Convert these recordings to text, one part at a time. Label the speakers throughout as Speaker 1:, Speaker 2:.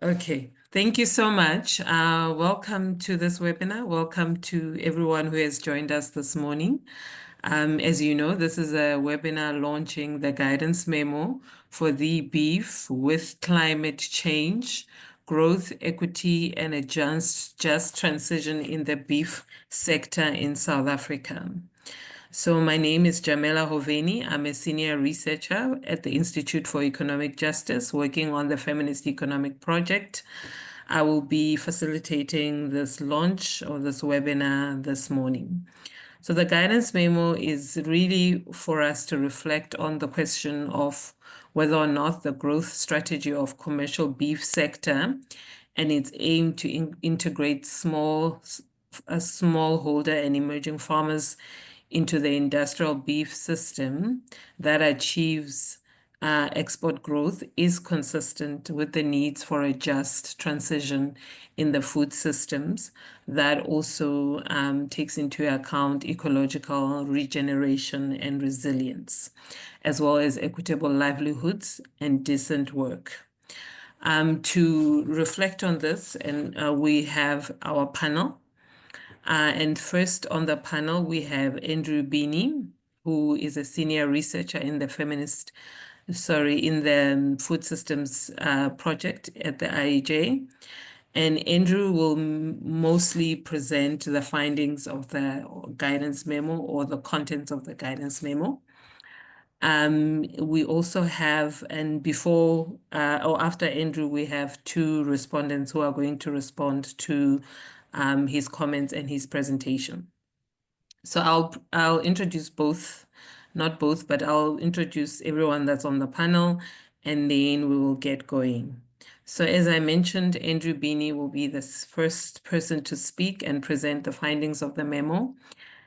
Speaker 1: Okay, thank you so much. Welcome to this webinar. Welcome to everyone who has joined us this morning. As you know, this is a webinar launching the guidance memo for the beef with climate change, growth, equity, and a just transition in the beef sector in South Africa. So my name is Jamela Hoveni. I'm a senior researcher at the Institute for Economic Justice, working on the Feminist Economic Project. I will be facilitating this launch or this webinar this morning. So the guidance memo is really for us to reflect on the question of whether or not the growth strategy of commercial beef sector and its aim to integrate smallholder and emerging farmers into the industrial beef system that achieves export growth is consistent with the needs for a just transition in the food systems that also takes into account ecological regeneration and resilience, as well as equitable livelihoods and decent work. To reflect on this, and we have our panel. And first on the panel, we have Andrew Beanie, who is a senior researcher in the Food Systems Project at the IEJ. And Andrew will mostly present the findings of the guidance memo or the contents of the guidance memo. We also have, and before or after Andrew, we have two respondents who are going to respond to his comments and his presentation. So I'll introduce both, not both, but I'll introduce everyone that's on the panel, and then we will get going. So as I mentioned, Andrew Beanie will be the first person to speak and present the findings of the memo.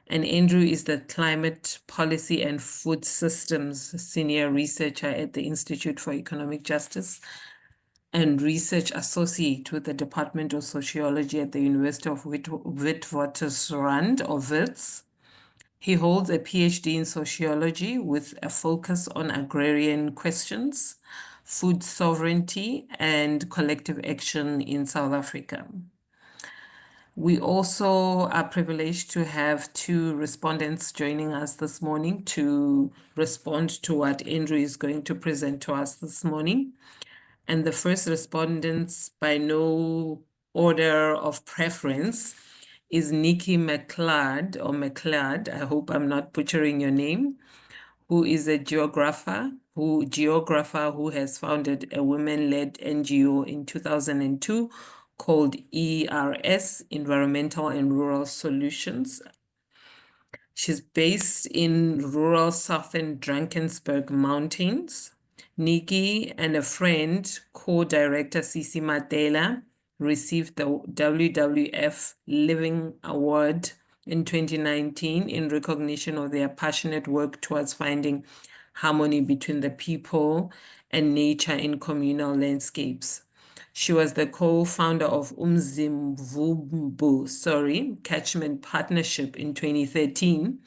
Speaker 1: And Andrew is the Climate Policy and Food Systems Senior Researcher at the Institute for Economic Justice and Research Associate with the Department of Sociology at the University of Witwatersrand, or WITS. He holds a PhD in sociology with a focus on agrarian questions, food sovereignty, and collective action in South Africa. We also are privileged to have two respondents joining us this morning to respond to what Andrew is going to present to us this morning. And the first respondents, by no order of preference, is Nikki McLeod, I hope I'm not butchering your name, who is a geographer who has founded a women-led NGO in 2002 called ERS, Environmental and Rural Solutions. She's based in rural southern Drakensberg Mountains. Nikki and a friend, co-director Sisi Matela, received the WWF Living Award in 2019 in recognition of their passionate work towards finding harmony between the people and nature in communal landscapes. She was the co-founder of Umzimvubu, Catchment Partnership in 2013,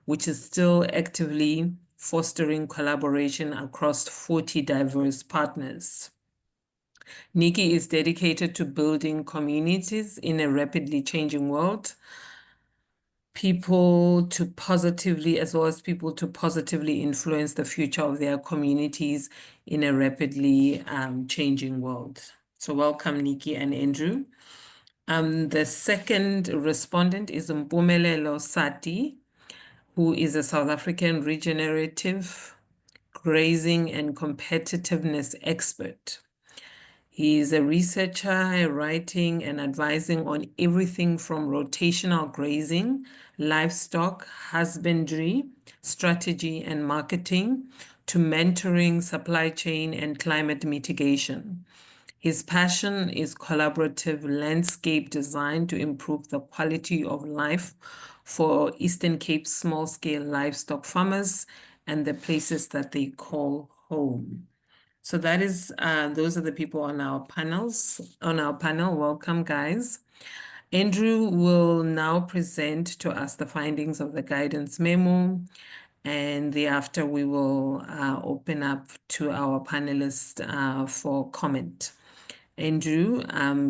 Speaker 1: which is still actively fostering collaboration across 40 diverse partners. Nikki is dedicated to building communities in a rapidly changing world, people to positively influence the future of their communities in a rapidly changing world. So welcome, Nikki and Andrew. The second respondent is Mpumelelo Sati, who is a South African regenerative, grazing, and competitiveness expert. He is a researcher writing and advising on everything from rotational grazing, livestock husbandry, strategy and marketing, to mentoring, supply chain, and climate mitigation. His passion is collaborative landscape design to improve the quality of life for Eastern Cape small-scale livestock farmers and the places that they call home. So that is, those are the people on our panel. Welcome, guys. Andrew will now present to us the findings of the guidance memo, and thereafter we will open up to our panelists for comment. Andrew,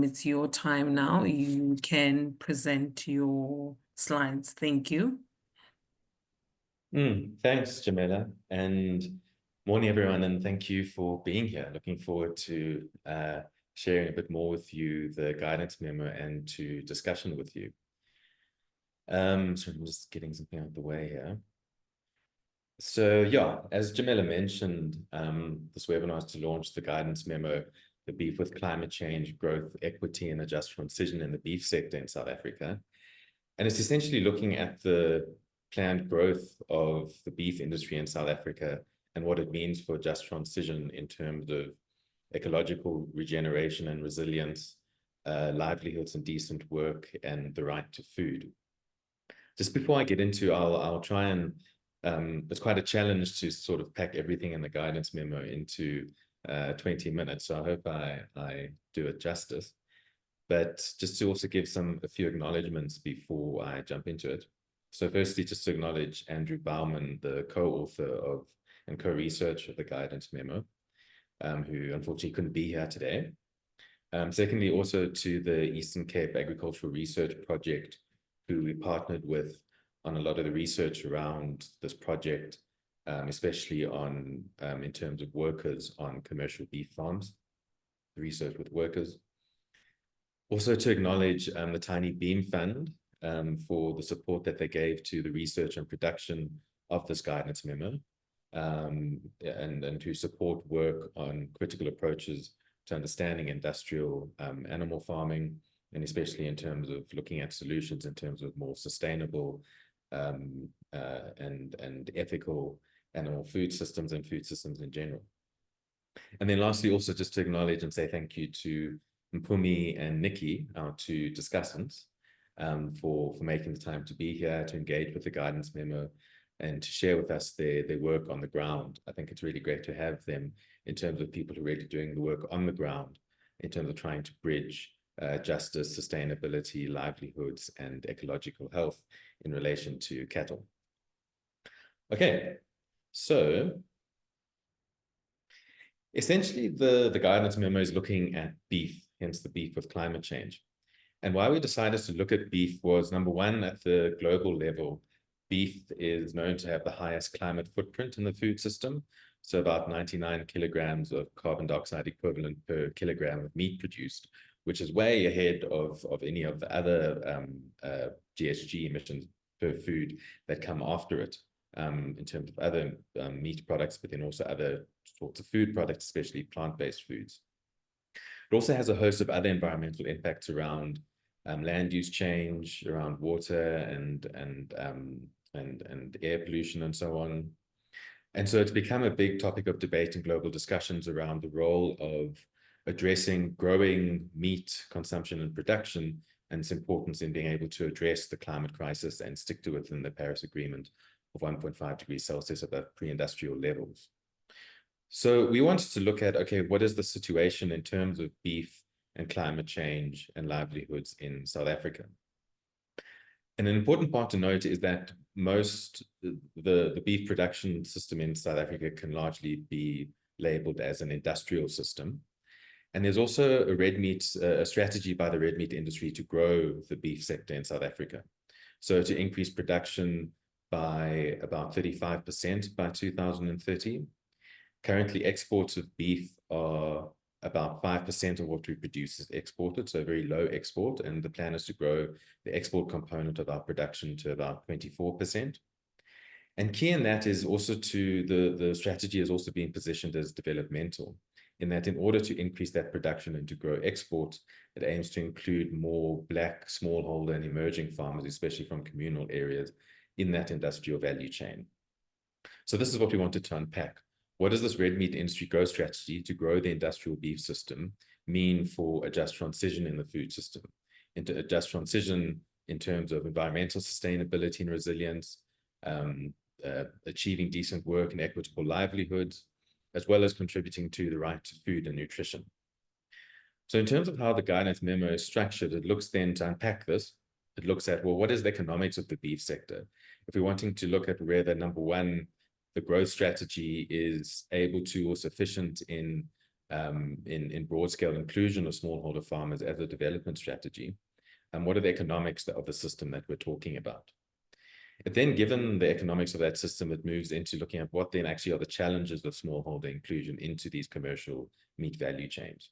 Speaker 1: it's your time now. You can present your slides. Thank you.
Speaker 2: Thanks, Jamila, and morning, everyone, and thank you for being here. Looking forward to sharing a bit more with you the guidance memo and to discussion with you. So I'm just getting something out of the way here. So yeah, as Jamila mentioned, this webinar is to launch the guidance memo, the beef with climate change, growth, equity, and a just transition in the beef sector in South Africa. And it's essentially looking at the planned growth of the beef industry in South Africa and what it means for just transition in terms of ecological regeneration and resilience, livelihoods and decent work, and the right to food. Just before I get into, I'll try and, it's quite a challenge to sort of pack everything in the guidance memo into 20 minutes. So I hope I do it justice. But just to also give a few acknowledgements before I jump into it. So firstly, just to acknowledge Andrew Bauman, the co-author of and co-researcher of the guidance memo, who unfortunately couldn't be here today. Secondly, also to the Eastern Cape Agricultural Research Project, who we partnered with on a lot of the research around this project, especially on in terms of workers on commercial beef farms, research with workers. Also to acknowledge the Tiny Beam Fund for the support that they gave to the research and production of this guidance memo, and to support work on critical approaches to understanding industrial animal farming, and especially in terms of looking at solutions in terms of more sustainable and ethical animal food systems and food systems in general. And then lastly, also just to acknowledge and say thank you to Mpumi and Nikki, our two discussants, for making the time to be here, to engage with the guidance memo, and to share with us their work on the ground. I think it's really great to have them in terms of people who are really doing the work on the ground, in terms of trying to bridge justice, sustainability, livelihoods, and ecological health in relation to cattle. Okay, so essentially the guidance memo is looking at beef, hence the beef with climate change. And why we decided to look at beef was, number one, at the global level, beef is known to have the highest climate footprint in the food system. So about 99 kilograms of carbon dioxide equivalent per kilogram of meat produced, which is way ahead of any of the other GHG emissions per food that come after it, in terms of other meat products, but then also other sorts of food products, especially plant-based foods. It also has a host of other environmental impacts around land use change, around water and air pollution and so on. And so it's become a big topic of debate and global discussions around the role of addressing growing meat consumption and production, and its importance in being able to address the climate crisis and stick to within the Paris Agreement of 1.5 degrees Celsius above pre-industrial levels. So we wanted to look at, okay, what is the situation in terms of beef and climate change and livelihoods in South Africa? And an important part to note is that the beef production system in South Africa can largely be labeled as an industrial system. And there's also a strategy by the red meat industry to grow the beef sector in South Africa. So to increase production by about 35% by 2030. Currently, exports of beef are about 5% of what we produce is exported, so very low export, and the plan is to grow the export component of our production to about 24%. And key in that is also the strategy is also being positioned as developmental, in that in order to increase that production and to grow exports, it aims to include more Black, smallholder and emerging farmers, especially from communal areas, in that industrial value chain. So this is what we wanted to unpack. What does this red meat industry growth strategy to grow the industrial beef system mean for a just transition in the food system, into a just transition in terms of environmental sustainability and resilience, achieving decent work and equitable livelihoods, as well as contributing to the right to food and nutrition. So in terms of how the guidance memo is structured, it looks then to unpack this. It looks at, well, what is the economics of the beef sector? If we're wanting to look at whether, number one, the growth strategy is able to or sufficient in in broad-scale inclusion of smallholder farmers as a development strategy, and what are the economics of the system that we're talking about. But then, given the economics of that system, it moves into looking at what then actually are the challenges of smallholder inclusion into these commercial meat value chains.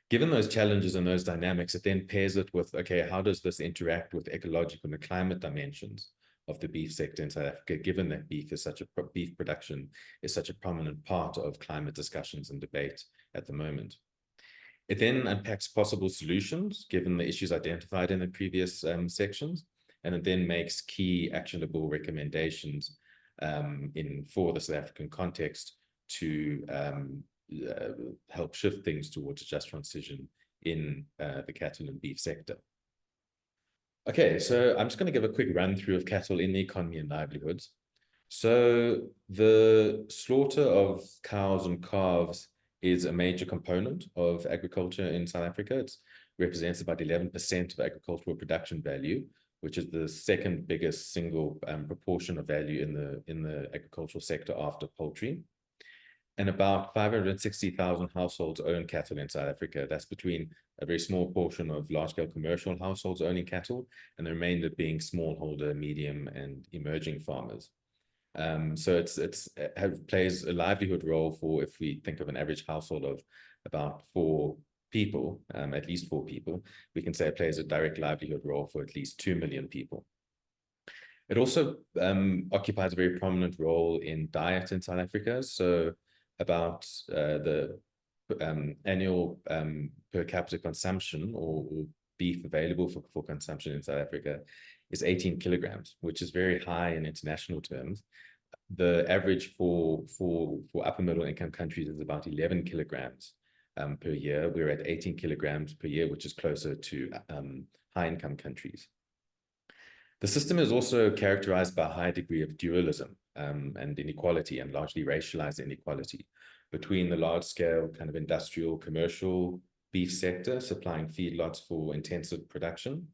Speaker 2: Given those challenges and those dynamics, it then pairs it with, okay, how does this interact with ecological and climate dimensions of the beef sector in South Africa, given that beef production is such a prominent part of climate discussions and debate at the moment. It then unpacks possible solutions, given the issues identified in the previous sections, and it then makes key actionable recommendations for the South African context to help shift things towards a just transition in the cattle and beef sector. Okay, so I'm just going to give a quick run through of cattle in the economy and livelihoods. So the slaughter of cows and calves is a major component of agriculture in South Africa. It represents about 11% of agricultural production value, which is the second biggest single proportion of value in the agricultural sector after poultry. And about 560,000 households own cattle in South Africa. That's between a very small portion of large-scale commercial households owning cattle, and the remainder being smallholder, medium, and emerging farmers. So it plays a livelihood role for, if we think of an average household of about 4 people, at least 4 people, we can say it plays a direct livelihood role for at least 2 million people. It also occupies a very prominent role in diet in South Africa. So about the annual per capita consumption or beef available for consumption in South Africa is 18 kilograms, which is very high in international terms. The average for upper middle income countries is about 11 kilograms per year. We're at 18 kilograms per year, which is closer to high income countries. The system is also characterized by a high degree of dualism and inequality, and largely racialized inequality between the large scale kind of industrial commercial beef sector supplying feedlots for intensive production.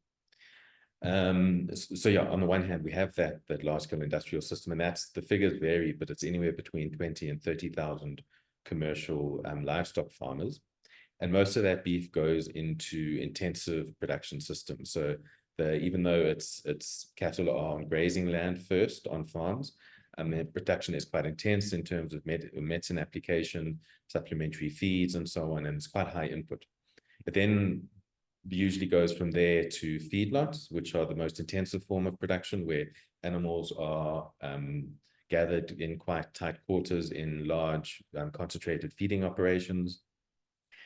Speaker 2: So yeah, on the one hand, we have that large scale industrial system, and that's, the figures vary, but it's anywhere between 20 and 30,000 commercial livestock farmers. And most of that beef goes into intensive production systems. So even though it's cattle are on grazing land first on farms, their production is quite intense in terms of medicine application, supplementary feeds, and so on, and it's quite high input. It then usually goes from there to feedlots, which are the most intensive form of production, where animals are gathered in quite tight quarters in large concentrated feeding operations.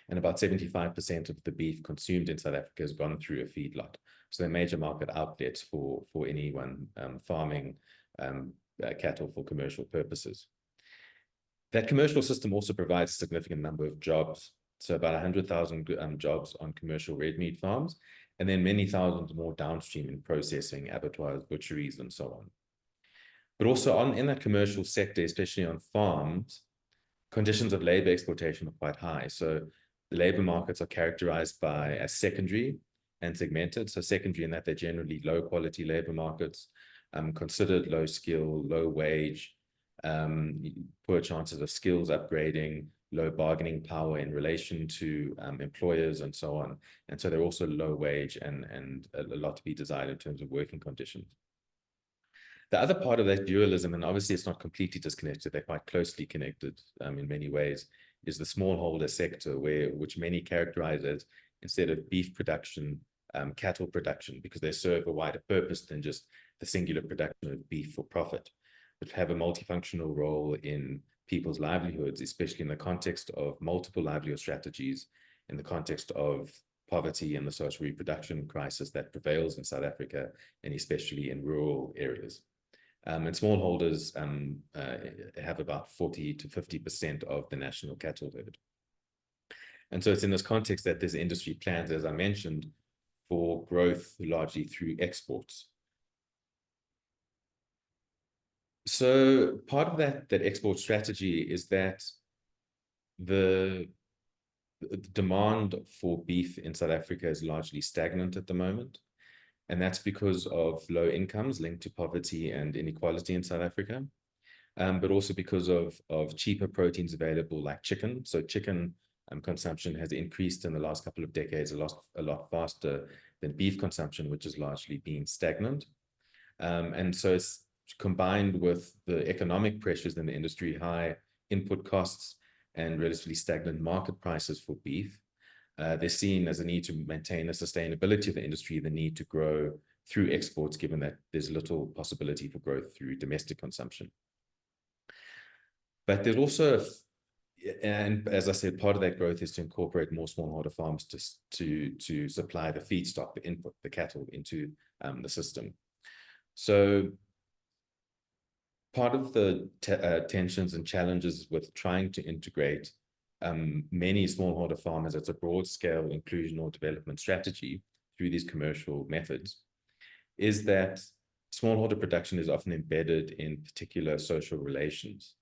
Speaker 2: And about 75% of the beef consumed in South Africa has gone through a feedlot. So they're major market outlets for anyone farming cattle for commercial purposes. That commercial system also provides a significant number of jobs. So about 100,000 jobs on commercial red meat farms, and then many thousands more downstream in processing, abattoirs, butcheries, and so on. But also in that commercial sector, especially on farms, conditions of labor exploitation are quite high. So the labor markets are characterized as secondary and segmented. So secondary in that they're generally low quality labor markets, considered low skill, low wage, poor chances of skills upgrading, low bargaining power in relation to employers, and so on. And so they're also low wage and a lot to be desired in terms of working conditions. The other part of that dualism, and obviously it's not completely disconnected, they're quite closely connected in many ways, is the smallholder sector, which many characterize as, instead of beef production, cattle production, because they serve a wider purpose than just the singular production of beef for profit, but have a multifunctional role in people's livelihoods, especially in the context of multiple livelihood strategies, in the context of poverty and the social reproduction crisis that prevails in South Africa, and especially in rural areas. And smallholders have about 40 to 50% of the national cattle herd. And so it's in this context that this industry plans, as I mentioned, for growth largely through exports. So part of that export strategy is that the demand for beef in South Africa is largely stagnant at the moment. And that's because of low incomes linked to poverty and inequality in South Africa. but also because of cheaper proteins available like chicken. So chicken consumption has increased in the last couple of decades a lot faster than beef consumption, which has largely been stagnant. And so it's combined with the economic pressures in the industry, high input costs and relatively stagnant market prices for beef. They're seen as a need to maintain the sustainability of the industry, the need to grow through exports, given that there's little possibility for growth through domestic consumption. But there's also, and as I said, part of that growth is to incorporate more smallholder farms to supply the feedstock, the input, the cattle into the system. So part of the tensions and challenges with trying to integrate many smallholder farmers as a broad-scale inclusion or development strategy through these commercial methods is that smallholder production is often embedded in particular social relations.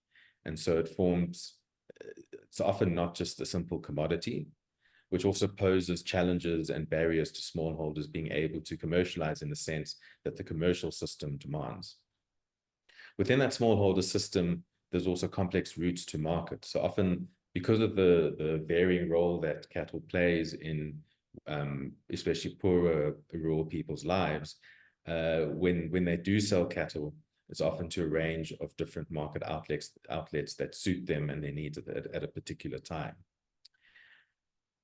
Speaker 2: And so it's often not just a simple commodity, which also poses challenges and barriers to smallholders being able to commercialize in the sense that the commercial system demands. Within that smallholder system, there's also complex routes to market. So often, because of the varying role that cattle plays in especially poorer rural people's lives, when they do sell cattle, it's often to a range of different market outlets that suit them and their needs at a particular time.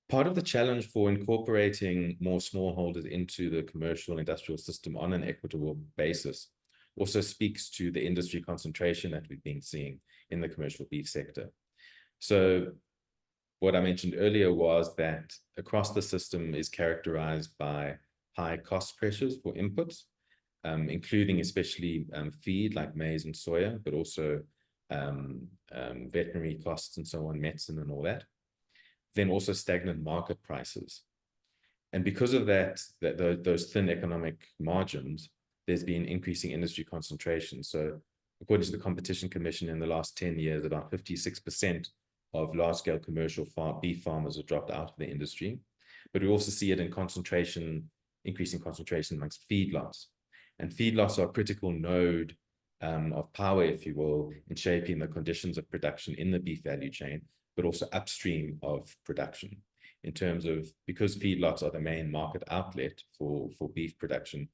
Speaker 2: Part of the challenge for incorporating more smallholders into the commercial industrial system on an equitable basis also speaks to the industry concentration that we've been seeing in the commercial beef sector. So what I mentioned earlier was that across the system is characterized by high cost pressures for inputs, including especially feed like maize and soya, but also veterinary costs and so on, medicine and all that. Then also stagnant market prices. And because of that, those thin economic margins, there's been increasing industry concentration. So according to the Competition Commission, in the last 10 years, about 56% of large-scale commercial beef farmers have dropped out of the industry. But we also see it in increasing concentration amongst feedlots. And feedlots are a critical node of power, if you will, in shaping the conditions of production in the beef value chain, but also upstream of production in terms of, because feedlots are the main market outlet for beef production,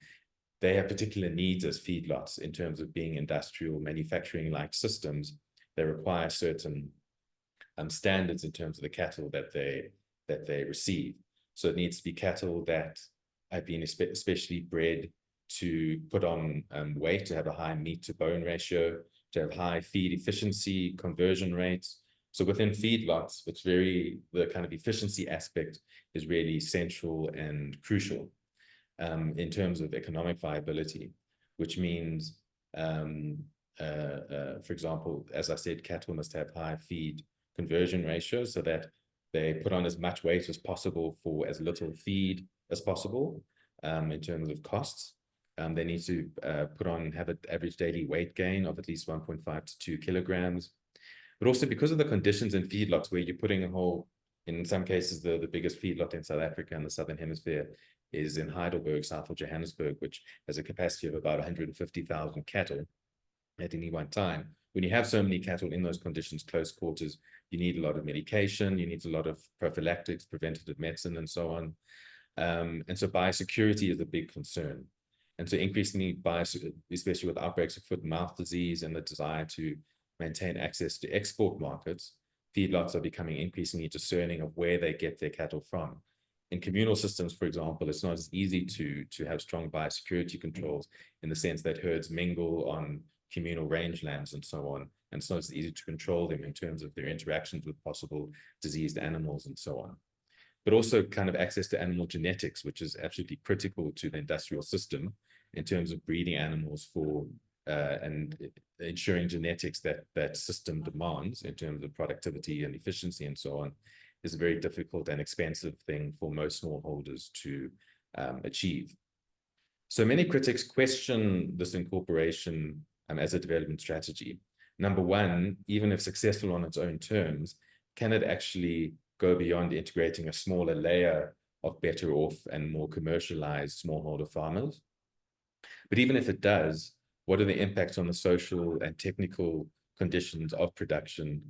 Speaker 2: they have particular needs as feedlots in terms of being industrial manufacturing-like systems that require certain standards in terms of the cattle that they receive. So it needs to be cattle that have been especially bred to put on weight, to have a high meat to bone ratio, to have high feed efficiency, conversion rates. So within feedlots, the kind of efficiency aspect is really central and crucial in terms of economic viability, which means, for example, as I said, cattle must have high feed conversion ratios so that they put on as much weight as possible for as little feed as possible in terms of costs. They need to have an average daily weight gain of at least 1.5 to 2 kilograms. But also because of the conditions in feedlots where you're putting in some cases, the biggest feedlot in South Africa and the Southern Hemisphere is in Heidelberg, south of Johannesburg, which has a capacity of about 150,000 cattle at any one time. When you have so many cattle in those conditions, close quarters, you need a lot of medication, you need a lot of prophylactics, preventative medicine, and so on. And so biosecurity is a big concern. And so increasingly, especially with outbreaks of foot and mouth disease and the desire to maintain access to export markets, feedlots are becoming increasingly discerning of where they get their cattle from. In communal systems, for example, it's not as easy to have strong biosecurity controls in the sense that herds mingle on communal rangelands and so on. And it's not as easy to control them in terms of their interactions with possible diseased animals and so on. But also kind of access to animal genetics, which is absolutely critical to the industrial system in terms of breeding animals for and ensuring genetics that system demands in terms of productivity and efficiency and so on, is a very difficult and expensive thing for most smallholders to achieve. So many critics question this incorporation as a development strategy. Number one, even if successful on its own terms, can it actually go beyond integrating a smaller layer of better off and more commercialized smallholder farmers? But even if it does, what are the impacts on the social and technical conditions of production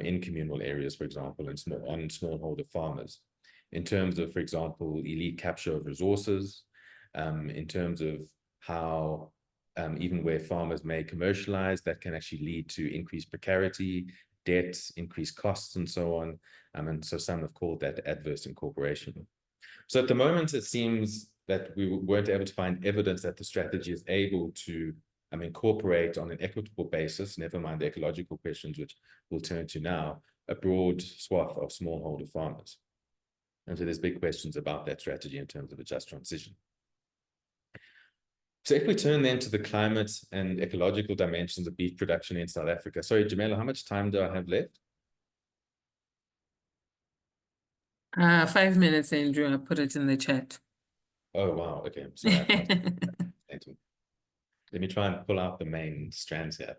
Speaker 2: in communal areas, for example, on smallholder farmers, in terms of, for example, elite capture of resources, in terms of how even where farmers may commercialize, that can actually lead to increased precarity, debts, increased costs, and so on. And so some have called that adverse incorporation. So at the moment, it seems that we weren't able to find evidence that the strategy is able to incorporate on an equitable basis, never mind the ecological questions, which we'll turn to now, a broad swath of smallholder farmers. And so there's big questions about that strategy in terms of a just transition. So if we turn then to the climate and ecological dimensions of beef production in South Africa. Sorry, Jamela, how much time do I have left?
Speaker 1: 5 minutes, Andrew. I put it in the chat.
Speaker 2: Oh, wow. Okay. Sorry. Let me try and pull out the main strands here.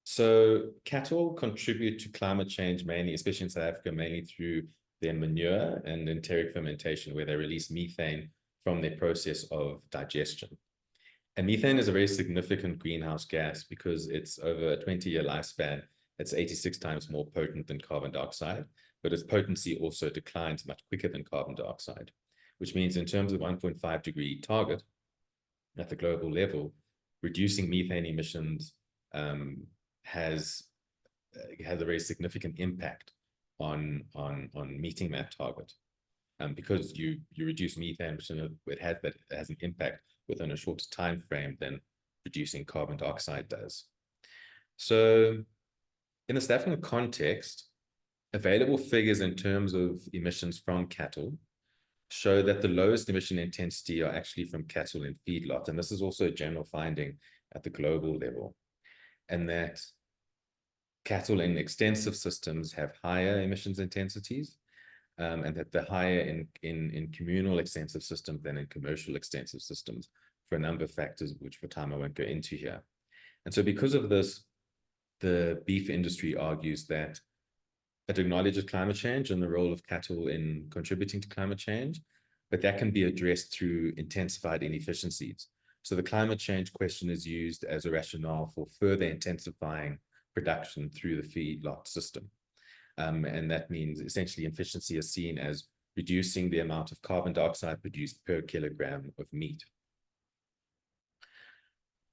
Speaker 2: So cattle contribute to climate change mainly, especially in South Africa, mainly through their manure and enteric fermentation, where they release methane from their process of digestion. And methane is a very significant greenhouse gas because it's over a 20-year lifespan. It's 86 times more potent than carbon dioxide, but its potency also declines much quicker than carbon dioxide, which means in terms of 1.5 degree target at the global level, reducing methane emissions has a very significant impact on meeting that target. Because you reduce methane, it has an impact within a shorter time frame than reducing carbon dioxide does. So in the South African context, available figures in terms of emissions from cattle show that the lowest emission intensity are actually from cattle in feedlot. And this is also a general finding at the global level. And that cattle in extensive systems have higher emissions intensities, and that they're higher in communal extensive systems than in commercial extensive systems for a number of factors, which for time I won't go into here. And so because of this, the beef industry argues that it acknowledges climate change and the role of cattle in contributing to climate change, but that can be addressed through intensified inefficiencies. So the climate change question is used as a rationale for further intensifying production through the feedlot system. And that means essentially efficiency is seen as reducing the amount of carbon dioxide produced per kilogram of meat.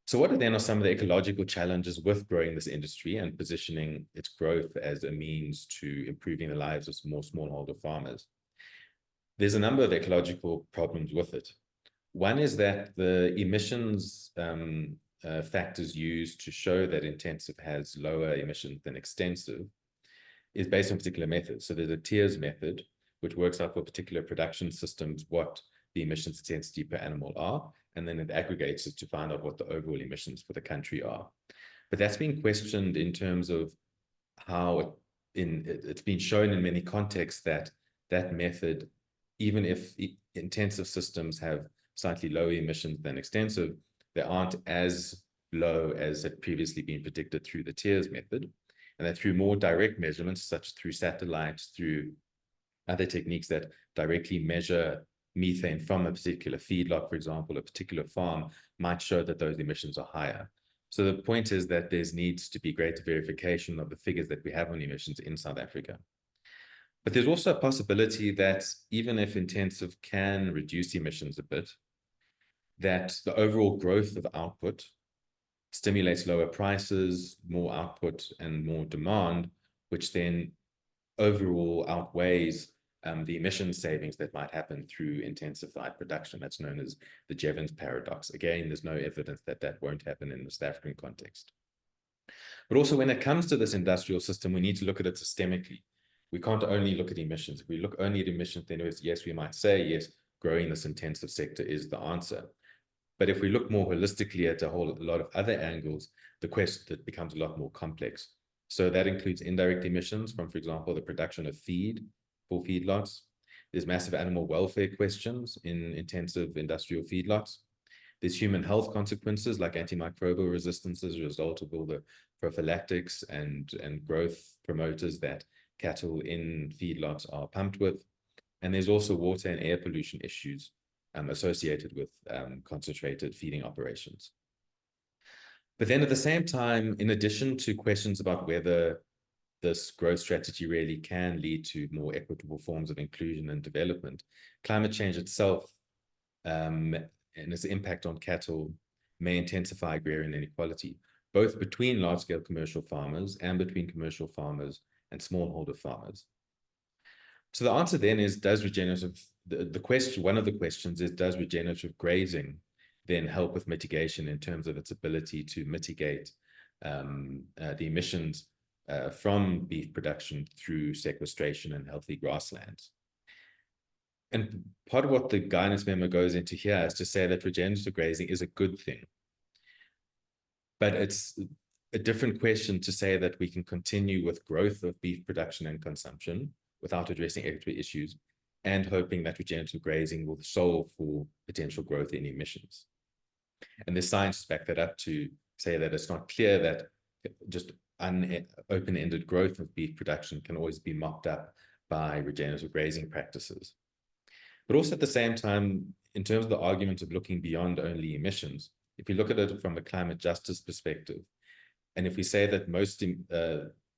Speaker 2: So what then are some of the ecological challenges with growing this industry and positioning its growth as a means to improving the lives of more smallholder farmers? There's a number of ecological problems with it. One is that the emissions factors used to show that intensive has lower emissions than extensive is based on particular methods. So there's a tiers method, which works out for particular production systems what the emissions intensity per animal are, and then it aggregates it to find out what the overall emissions for the country are. But that's been questioned in terms of how it's been shown in many contexts that that method, even if intensive systems have slightly lower emissions than extensive, they aren't as low as had previously been predicted through the tiers method. And that through more direct measurements, such through satellites, through other techniques that directly measure methane from a particular feedlot, for example, a particular farm, might show that those emissions are higher. So the point is that there needs to be greater verification of the figures that we have on emissions in South Africa. But there's also a possibility that even if intensive can reduce emissions a bit, that the overall growth of output stimulates lower prices, more output, and more demand, which then overall outweighs the emission savings that might happen through intensified production. That's known as the Jevons paradox. Again, there's no evidence that that won't happen in the South African context. But also when it comes to this industrial system, we need to look at it systemically. We can't only look at emissions. If we look only at emissions, then yes, we might say, yes, growing this intensive sector is the answer. But if we look more holistically at a lot of other angles, the question becomes a lot more complex. So that includes indirect emissions from, for example, the production of feed for feedlots. There's massive animal welfare questions in intensive industrial feedlots. There's human health consequences like antimicrobial resistance as a result of all the prophylactics and growth promoters that cattle in feedlots are pumped with. And there's also water and air pollution issues associated with concentrated feeding operations. But then at the same time, in addition to questions about whether this growth strategy really can lead to more equitable forms of inclusion and development, climate change itself and its impact on cattle may intensify agrarian inequality, both between large-scale commercial farmers and between commercial farmers and smallholder farmers. So the answer then is, does regenerative, the question, one of the questions is, does regenerative grazing then help with mitigation in terms of its ability to mitigate the emissions from beef production through sequestration and healthy grasslands? And part of what the guidance memo goes into here is to say that regenerative grazing is a good thing. But it's a different question to say that we can continue with growth of beef production and consumption without addressing equity issues and hoping that regenerative grazing will solve for potential growth in emissions. And the science back that up to say that it's not clear that just open-ended growth of beef production can always be mopped up by regenerative grazing practices. But also at the same time, in terms of the argument of looking beyond only emissions, if you look at it from a climate justice perspective, and if we say that most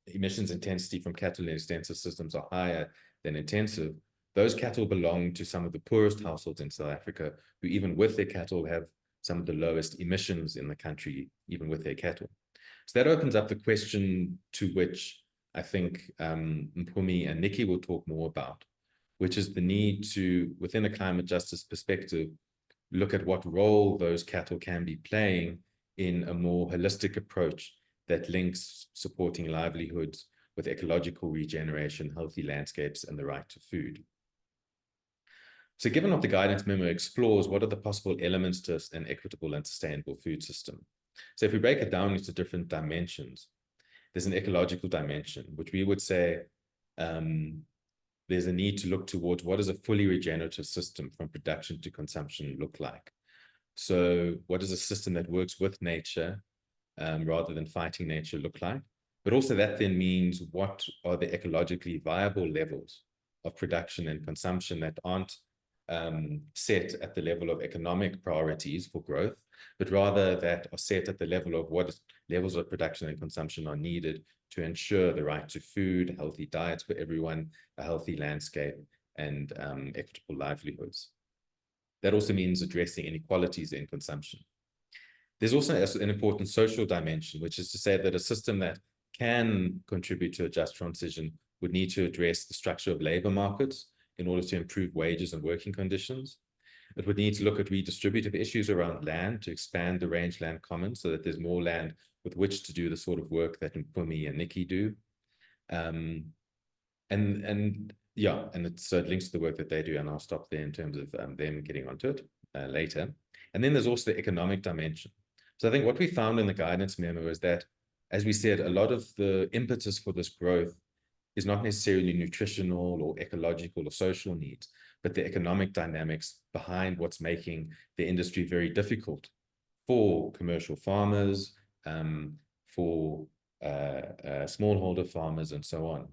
Speaker 2: emissions intensity from cattle in extensive systems are higher than intensive, those cattle belong to some of the poorest households in South Africa, who even with their cattle have some of the lowest emissions in the country, even with their cattle. So that opens up the question to which I think Mpumi and Nikki will talk more about, which is the need to, within a climate justice perspective, look at what role those cattle can be playing in a more holistic approach that links supporting livelihoods with ecological regeneration, healthy landscapes, and the right to food. So given what the guidance memo explores, what are the possible elements to an equitable and sustainable food system? So if we break it down into different dimensions, there's an ecological dimension, which we would say there's a need to look towards what does a fully regenerative system from production to consumption look like? So what does a system that works with nature rather than fighting nature look like? But also that then means what are the ecologically viable levels of production and consumption that aren't set at the level of economic priorities for growth, but rather that are set at the level of what levels of production and consumption are needed to ensure the right to food, healthy diets for everyone, a healthy landscape, and equitable livelihoods. That also means addressing inequalities in consumption. There's also an important social dimension, which is to say that a system that can contribute to a just transition would need to address the structure of labor markets in order to improve wages and working conditions. It would need to look at redistributive issues around land to expand the rangeland commons so that there's more land with which to do the sort of work that Mpumi and Nikki do. So it links to the work that they do, and I'll stop there in terms of them getting onto it later. And then there's also the economic dimension. So I think what we found in the guidance memo is that, as we said, a lot of the impetus for this growth is not necessarily nutritional or ecological or social needs, but the economic dynamics behind what's making the industry very difficult for commercial farmers, for smallholder farmers, and so on.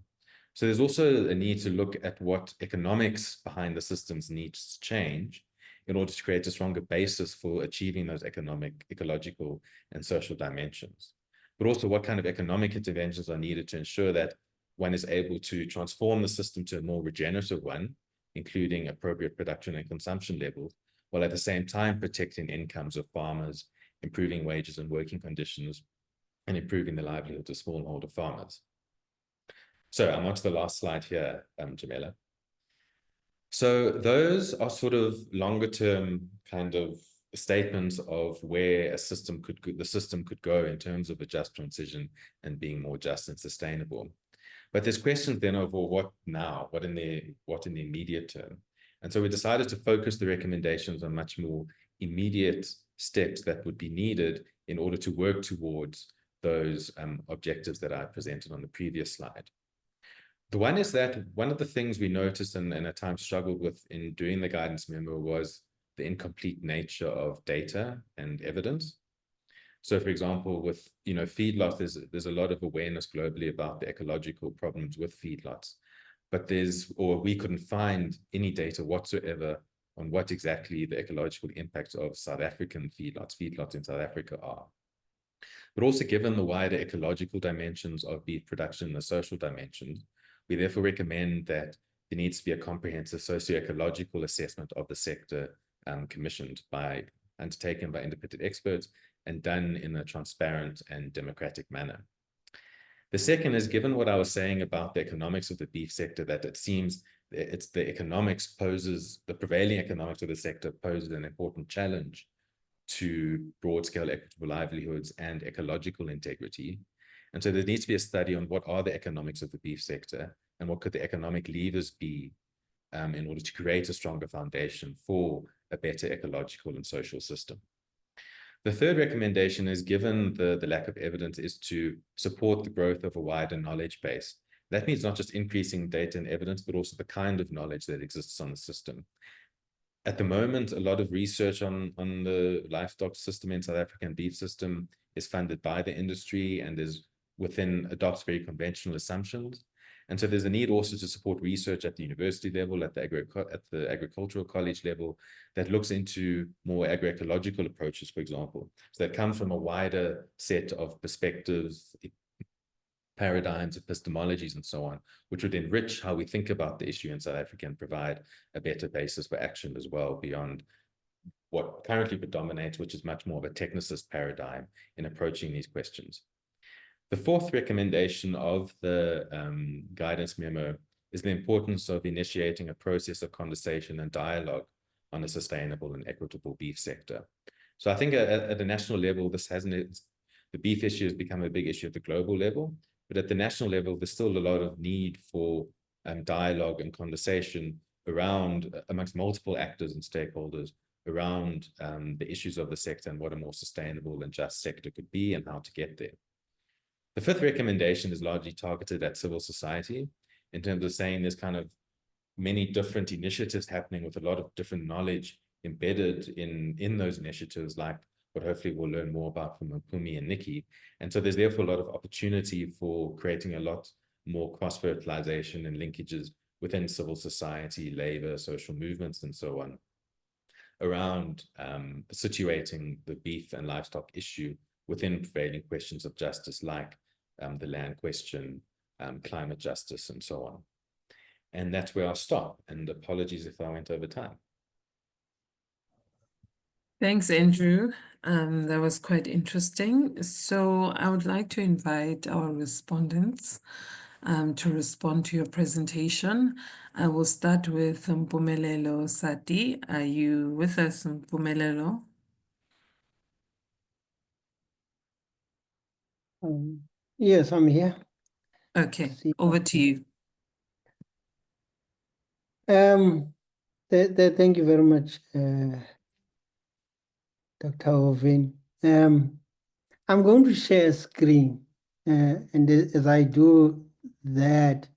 Speaker 2: So there's also a need to look at what economics behind the systems needs to change in order to create a stronger basis for achieving those economic, ecological, and social dimensions. But also what kind of economic interventions are needed to ensure that one is able to transform the system to a more regenerative one, including appropriate production and consumption levels, while at the same time protecting incomes of farmers, improving wages and working conditions, and improving the livelihoods of smallholder farmers. So I'm on to the last slide here, Jamila. So those are sort of longer term kind of statements of where the system could go in terms of a just transition and being more just and sustainable. But there's questions then of, well, what now? What in the immediate term? And so we decided to focus the recommendations on much more immediate steps that would be needed in order to work towards those objectives that I presented on the previous slide. The one is that one of the things we noticed and at times struggled with in doing the guidance memo was the incomplete nature of data and evidence. So, for example, with feedlots, there's a lot of awareness globally about the ecological problems with feedlots, but we couldn't find any data whatsoever on what exactly the ecological impacts of South African feedlots in South Africa are. But also given the wider ecological dimensions of beef production and the social dimensions, we therefore recommend that there needs to be a comprehensive socio-ecological assessment of the sector undertaken by independent experts and done in a transparent and democratic manner. The second is, given what I was saying about the economics of the beef sector, that it seems it's the prevailing economics of the sector poses an important challenge to broad-scale equitable livelihoods and ecological integrity. And so there needs to be a study on what are the economics of the beef sector and what could the economic levers be in order to create a stronger foundation for a better ecological and social system. The third recommendation is, given the lack of evidence, is to support the growth of a wider knowledge base. That means not just increasing data and evidence, but also the kind of knowledge that exists on the system. At the moment, a lot of research on the livestock system in South African beef system is funded by the industry and adopts very conventional assumptions. And so there's a need also to support research at the university level, at the agricultural college level, that looks into more agroecological approaches, for example, so that come from a wider set of perspectives, paradigms, epistemologies, and so on, which would enrich how we think about the issue in South Africa and provide a better basis for action as well, beyond what currently predominates, which is much more of a technicist paradigm in approaching these questions. The fourth recommendation of the guidance memo is the importance of initiating a process of conversation and dialogue on a sustainable and equitable beef sector. So I think at a national level, the beef issue has become a big issue at the global level, but at the national level, there's still a lot of need for dialogue and conversation amongst multiple actors and stakeholders around the issues of the sector and what a more sustainable and just sector could be and how to get there. The fifth recommendation is largely targeted at civil society in terms of saying there's kind of many different initiatives happening with a lot of different knowledge embedded in those initiatives, like what hopefully we'll learn more about from Mpumi and Nikki. And so there's therefore a lot of opportunity for creating a lot more cross-fertilization and linkages within civil society, labor, social movements, and so on, around situating the beef and livestock issue within prevailing questions of justice, like the land question, climate justice, and so on. And that's where I'll stop. And apologies if I went over time.
Speaker 1: Thanks, Andrew. That was quite interesting. So I would like to invite our respondents to respond to your presentation. I will start with Mpumelelo Sati. Are you with us, Mpumelelo?
Speaker 3: Yes, I'm here.
Speaker 1: Okay, over to you.
Speaker 3: Thank you very much, Dr. Ovin. I'm going to share a screen, and as I do that,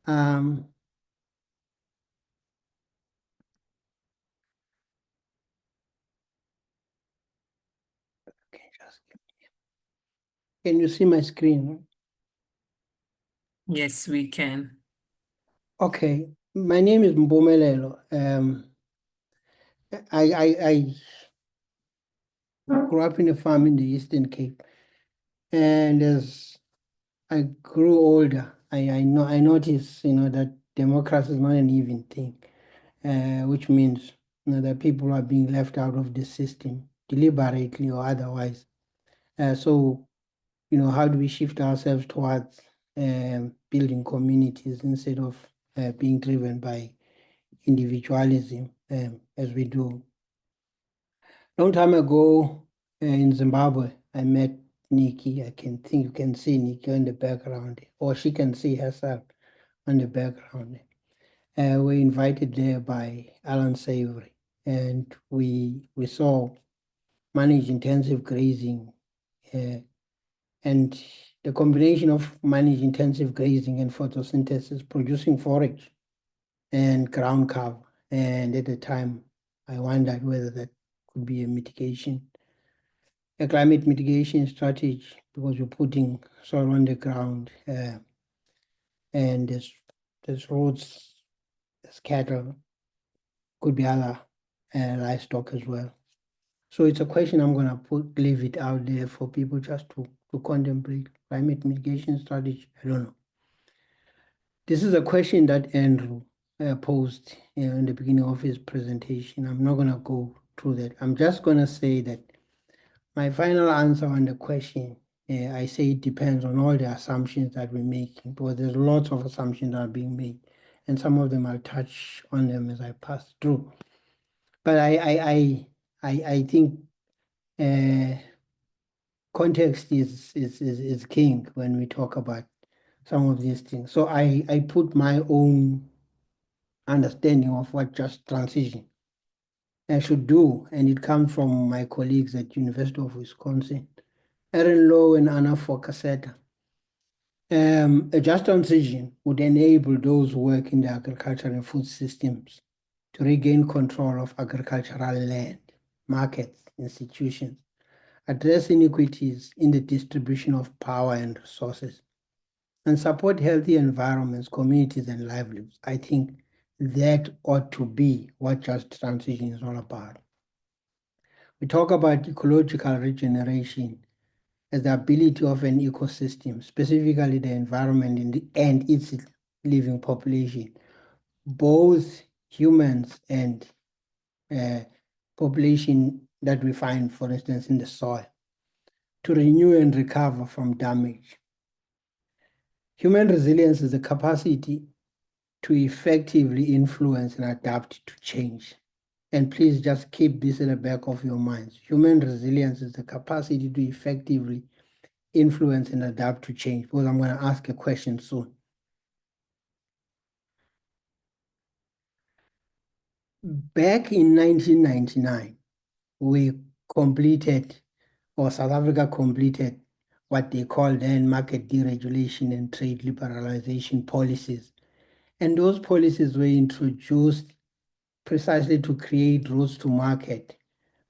Speaker 3: okay, can you see my screen?
Speaker 1: Yes, we can.
Speaker 3: Okay, my name is Mpumelelo. I grew up in a farm in the Eastern Cape, and as I grew older, I noticed, that democracy is not an even thing, which means, that people are being left out of the system deliberately or otherwise. So, how do we shift ourselves towards building communities instead of being driven by individualism, as we do? Long time ago in Zimbabwe, I met Nikki. I think you can see Nikki in the background, or she can see herself on the background. We invited there by Alan Savory, and we saw managed intensive grazing, and the combination of managed intensive grazing and photosynthesis producing forage and ground cover. And at the time, I wondered whether that could be a climate mitigation strategy, because you're putting soil on the ground, and there's roads, there's cattle, could be other livestock as well. So it's a question I'm gonna leave it out there for people just to contemplate. Climate mitigation strategy, I don't know. This is a question that Andrew posed in the beginning of his presentation. I'm not gonna go through that. I'm just gonna say that my final answer on the question, I say it depends on all the assumptions that we're making, because there's lots of assumptions that are being made, and some of them I'll touch on them as I pass through. But I think context is king when we talk about some of these things. So I put my own understanding of what just transition I should do, and it comes from my colleagues at University of Wisconsin, Aaron Lowe and Anna Focasetta. A just transition would enable those who work in the agriculture and food systems to regain control of agricultural land, markets, institutions, address inequities in the distribution of power and resources, and support healthy environments, communities, and livelihoods. I think that ought to be what just transition is all about. We talk about ecological regeneration as the ability of an ecosystem, specifically the environment and its living population, both humans and population that we find, for instance, in the soil, to renew and recover from damage. Human resilience is the capacity to effectively influence and adapt to change. And please just keep this in the back of your minds. Human resilience is the capacity to effectively influence and adapt to change, because I'm going to ask a question soon. Back in 1999, we completed, or South Africa completed, what they call then market deregulation and trade liberalization policies. And those policies were introduced precisely to create routes to market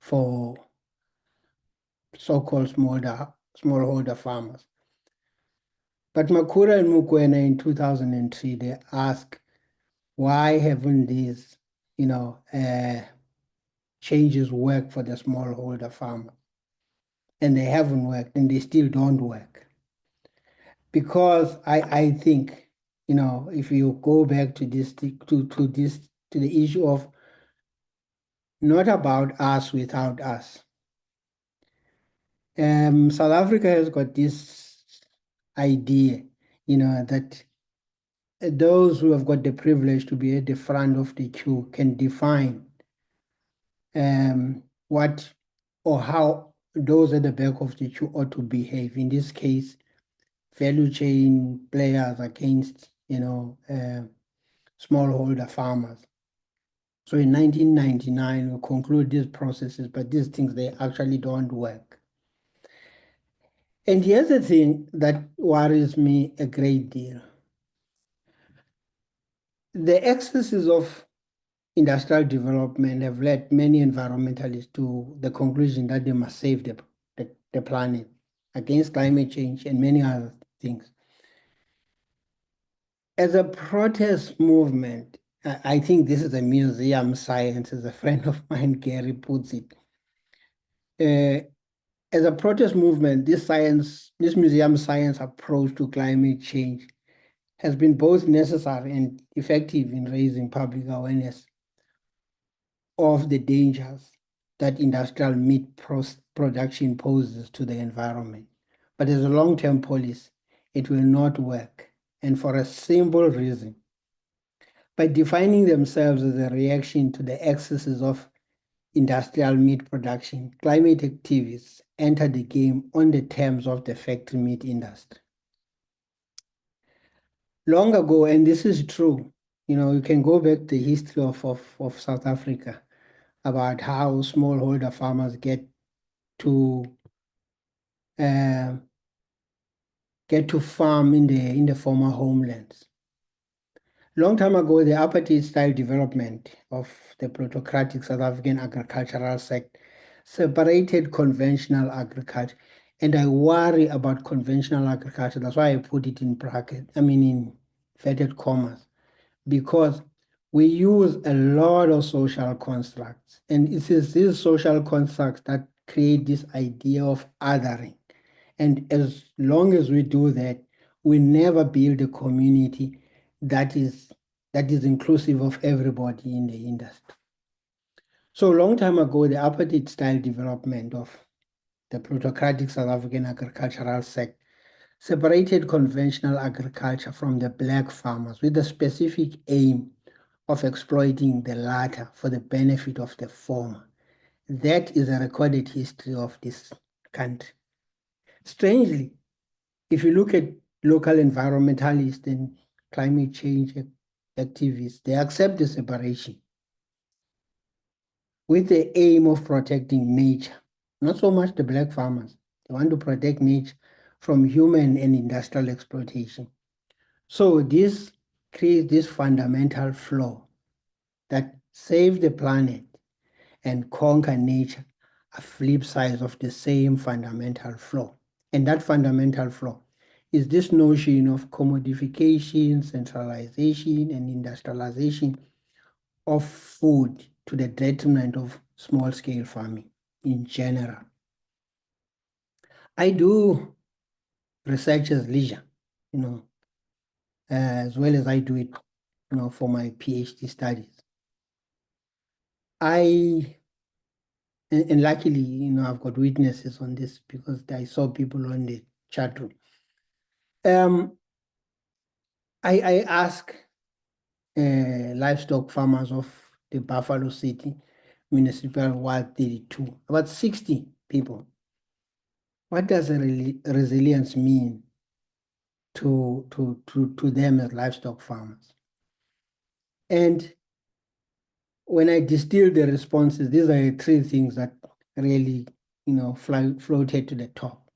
Speaker 3: for so-called smallholder farmers. But Makura and Mukwena in 2003, they asked, why haven't these, changes worked for the smallholder farmer? And they haven't worked, and they still don't work. Because I think, if you go back to this, to the issue of not about us without us. South Africa has got this idea, that those who have got the privilege to be at the front of the queue can define what or how those at the back of the queue ought to behave. In this case, value chain players against, smallholder farmers. So in 1999, we conclude these processes, but these things, they actually don't work. And here's the thing that worries me a great deal. The excesses of industrial development have led many environmentalists to the conclusion that they must save the planet against climate change and many other things. As a protest movement, I think this is a museum science, as a friend of mine, Gary, puts it. As a protest movement, this museum science approach to climate change has been both necessary and effective in raising public awareness of the dangers that industrial meat production poses to the environment. But as a long-term policy, it will not work, and for a simple reason. By defining themselves as a reaction to the excesses of industrial meat production, climate activists enter the game on the terms of the factory meat industry. Long ago, and this is true, you can go back to the history of South Africa about how smallholder farmers get to farm in the former homelands. Long time ago, the apartheid-style development of the plutocratic South African agricultural sector separated conventional agriculture. And I worry about conventional agriculture. That's why I put it in bracket, in inverted commas, because we use a lot of social constructs, and it is these social constructs that create this idea of othering. And as long as we do that, we never build a community that is inclusive of everybody in the industry. So a long time ago, the apartheid style development of the plutocratic South African agricultural sector separated conventional agriculture from the black farmers with the specific aim of exploiting the latter for the benefit of the former. That is a recorded history of this country. Strangely, if you look at local environmentalists and climate change activists, they accept the separation with the aim of protecting nature, not so much the black farmers. They want to protect nature from human and industrial exploitation. So this creates this fundamental flaw that save the planet and conquer nature are flip sides of the same fundamental flaw. And that fundamental flaw is this notion of commodification, centralization, and industrialization of food to the detriment of small-scale farming in general. I do research as leisure, as well as I do it, for my PhD studies. And luckily, I've got witnesses on this because I saw people on the chat room. I ask livestock farmers of the Buffalo City Municipal Ward 32, about 60 people. What does resilience mean to them as livestock farmers? And when I distill the responses, these are three things that really, floated to the top.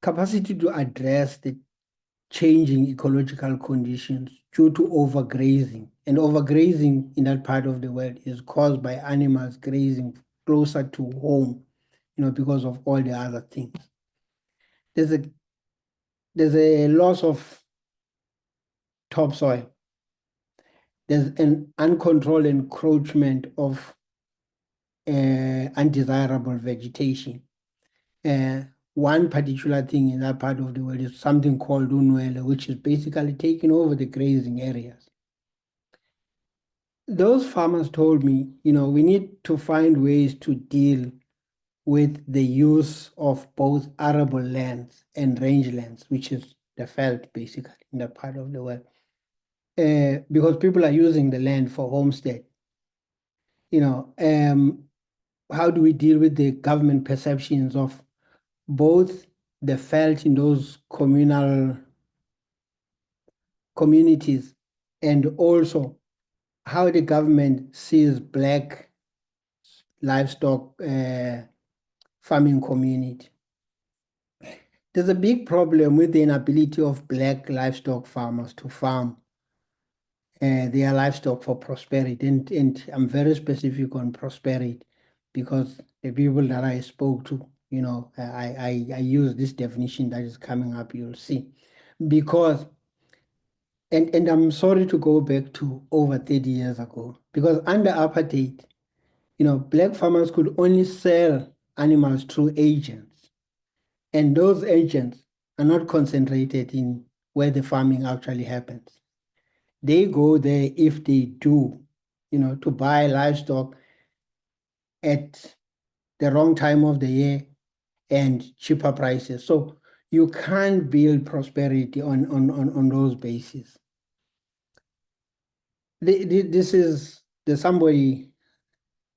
Speaker 3: Capacity to address the changing ecological conditions due to overgrazing. And overgrazing in that part of the world is caused by animals grazing closer to home, because of all the other things. There's a loss of topsoil. There's an uncontrolled encroachment of undesirable vegetation. One particular thing in that part of the world is something called unwele, which is basically taking over the grazing areas. Those farmers told me, we need to find ways to deal with the use of both arable lands and rangelands, which is the veld basically in that part of the world. Because people are using the land for homestead. How do we deal with the government perceptions of both the veld in those communal communities and also how the government sees black livestock farming community? There's a big problem with the inability of black livestock farmers to farm their livestock for prosperity. And I'm very specific on prosperity because the people that I spoke to, I use this definition that is coming up, you'll see. Because, and I'm sorry to go back to over 30 years ago, because under apartheid, black farmers could only sell animals through agents. And those agents are not concentrated in where the farming actually happens. They go there if they do, to buy livestock at the wrong time of the year and cheaper prices. So you can't build prosperity on those bases. There's somebody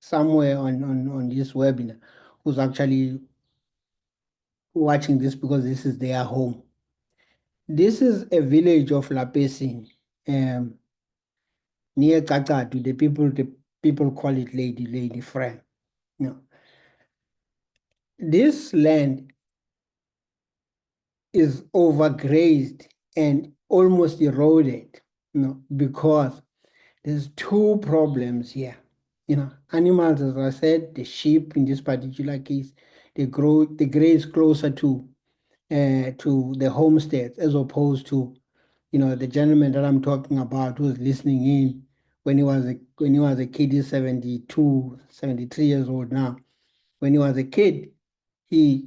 Speaker 3: somewhere on this webinar who's actually watching this because this is their home. This is a village of Lapesin, near Kakadu. The people call it Lady Frank. This land is overgrazed and almost eroded, because there's two problems here. Animals, as I said, the sheep in this particular case, they graze closer to the homesteads as opposed to, the gentleman that I'm talking about who's listening in, when he was a kid. He's 72, 73 years old now. When he was a kid, his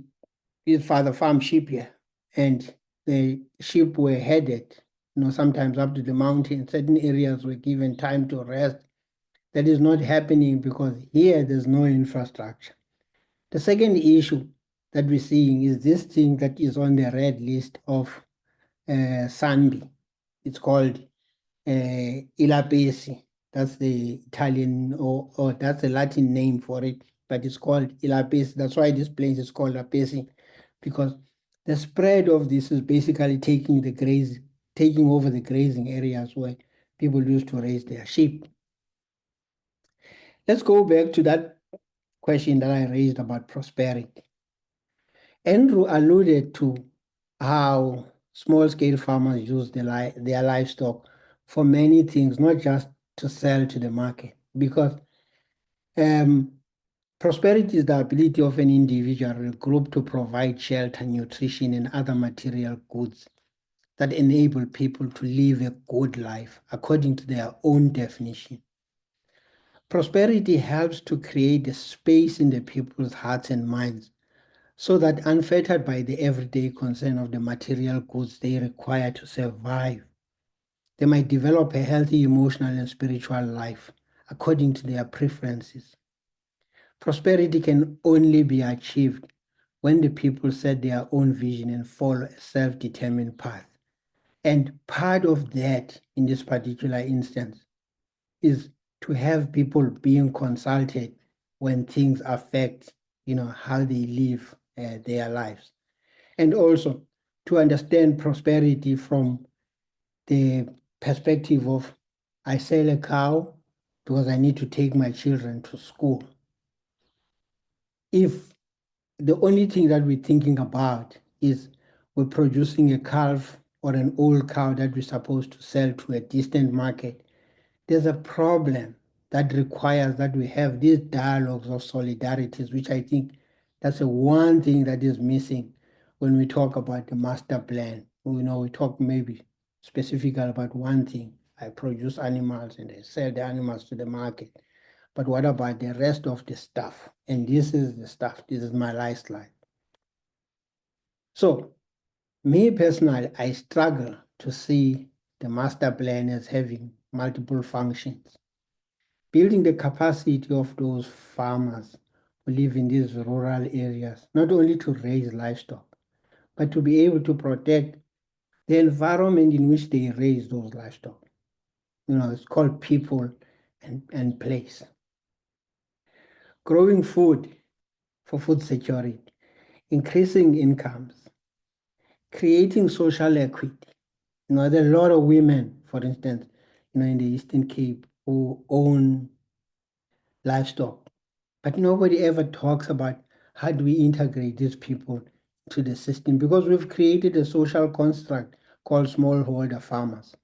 Speaker 3: father farmed sheep here, and the sheep were headed, sometimes up to the mountain. Certain areas were given time to rest. That is not happening because here there's no infrastructure. The second issue that we're seeing is this thing that is on the red list of SANBI. It's called Ilapesi. That's the Italian or that's the Latin name for it, but it's called Ilapesi. That's why this place is called Lapesi, because the spread of this is basically taking over the grazing areas where people used to raise their sheep. Let's go back to that question that I raised about prosperity. Andrew alluded to how small-scale farmers use their livestock for many things, not just to sell to the market, because prosperity is the ability of an individual or a group to provide shelter, nutrition, and other material goods that enable people to live a good life according to their own definition. Prosperity helps to create a space in the people's hearts and minds so that, unfettered by the everyday concern of the material goods they require to survive, they might develop a healthy emotional and spiritual life according to their preferences. Prosperity can only be achieved when the people set their own vision and follow a self-determined path. And part of that, in this particular instance, is to have people being consulted when things affect, how they live their lives. And also to understand prosperity from the perspective of, I sell a cow because I need to take my children to school. If the only thing that we're thinking about is we're producing a calf or an old cow that we're supposed to sell to a distant market, there's a problem that requires that we have these dialogues of solidarities, which I think that's the one thing that is missing when we talk about the master plan. We talk maybe specifically about one thing. I produce animals and I sell the animals to the market. But what about the rest of the stuff? And this is the stuff. This is my lifestyle. So, me personally, I struggle to see the master plan as having multiple functions. Building the capacity of those farmers who live in these rural areas, not only to raise livestock, but to be able to protect the environment in which they raise those livestock. It's called people and place. Growing food for food security, increasing incomes, creating social equity. There are a lot of women, for instance, in the Eastern Cape who own livestock, but nobody ever talks about how do we integrate these people to the system, because we've created a social construct called smallholder farmers.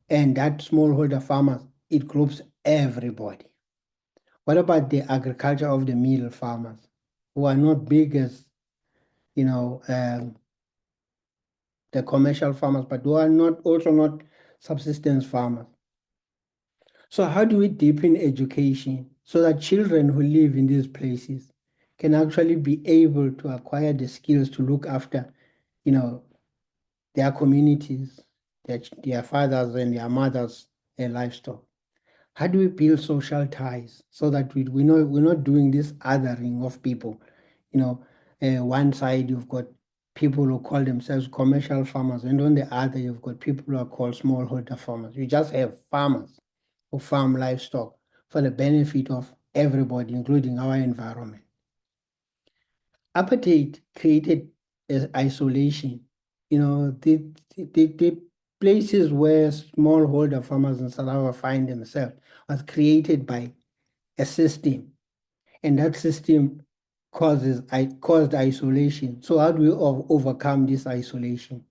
Speaker 3: And that smallholder farmers, it groups everybody. What about the agriculture of the middle farmers who are not big as, the commercial farmers, but who are also not subsistence farmers? So how do we deepen education so that children who live in these places can actually be able to acquire the skills to look after, their communities, their fathers and their mothers, their livestock? How do we build social ties so that we're not doing this othering of people? One side you've got people who call themselves commercial farmers, and on the other you've got people who are called smallholder farmers. You just have farmers who farm livestock for the benefit of everybody, including our environment. Apartheid created isolation. The places where smallholder farmers in South Africa find themselves was created by a system, and that system caused isolation. So how do we overcome this isolation?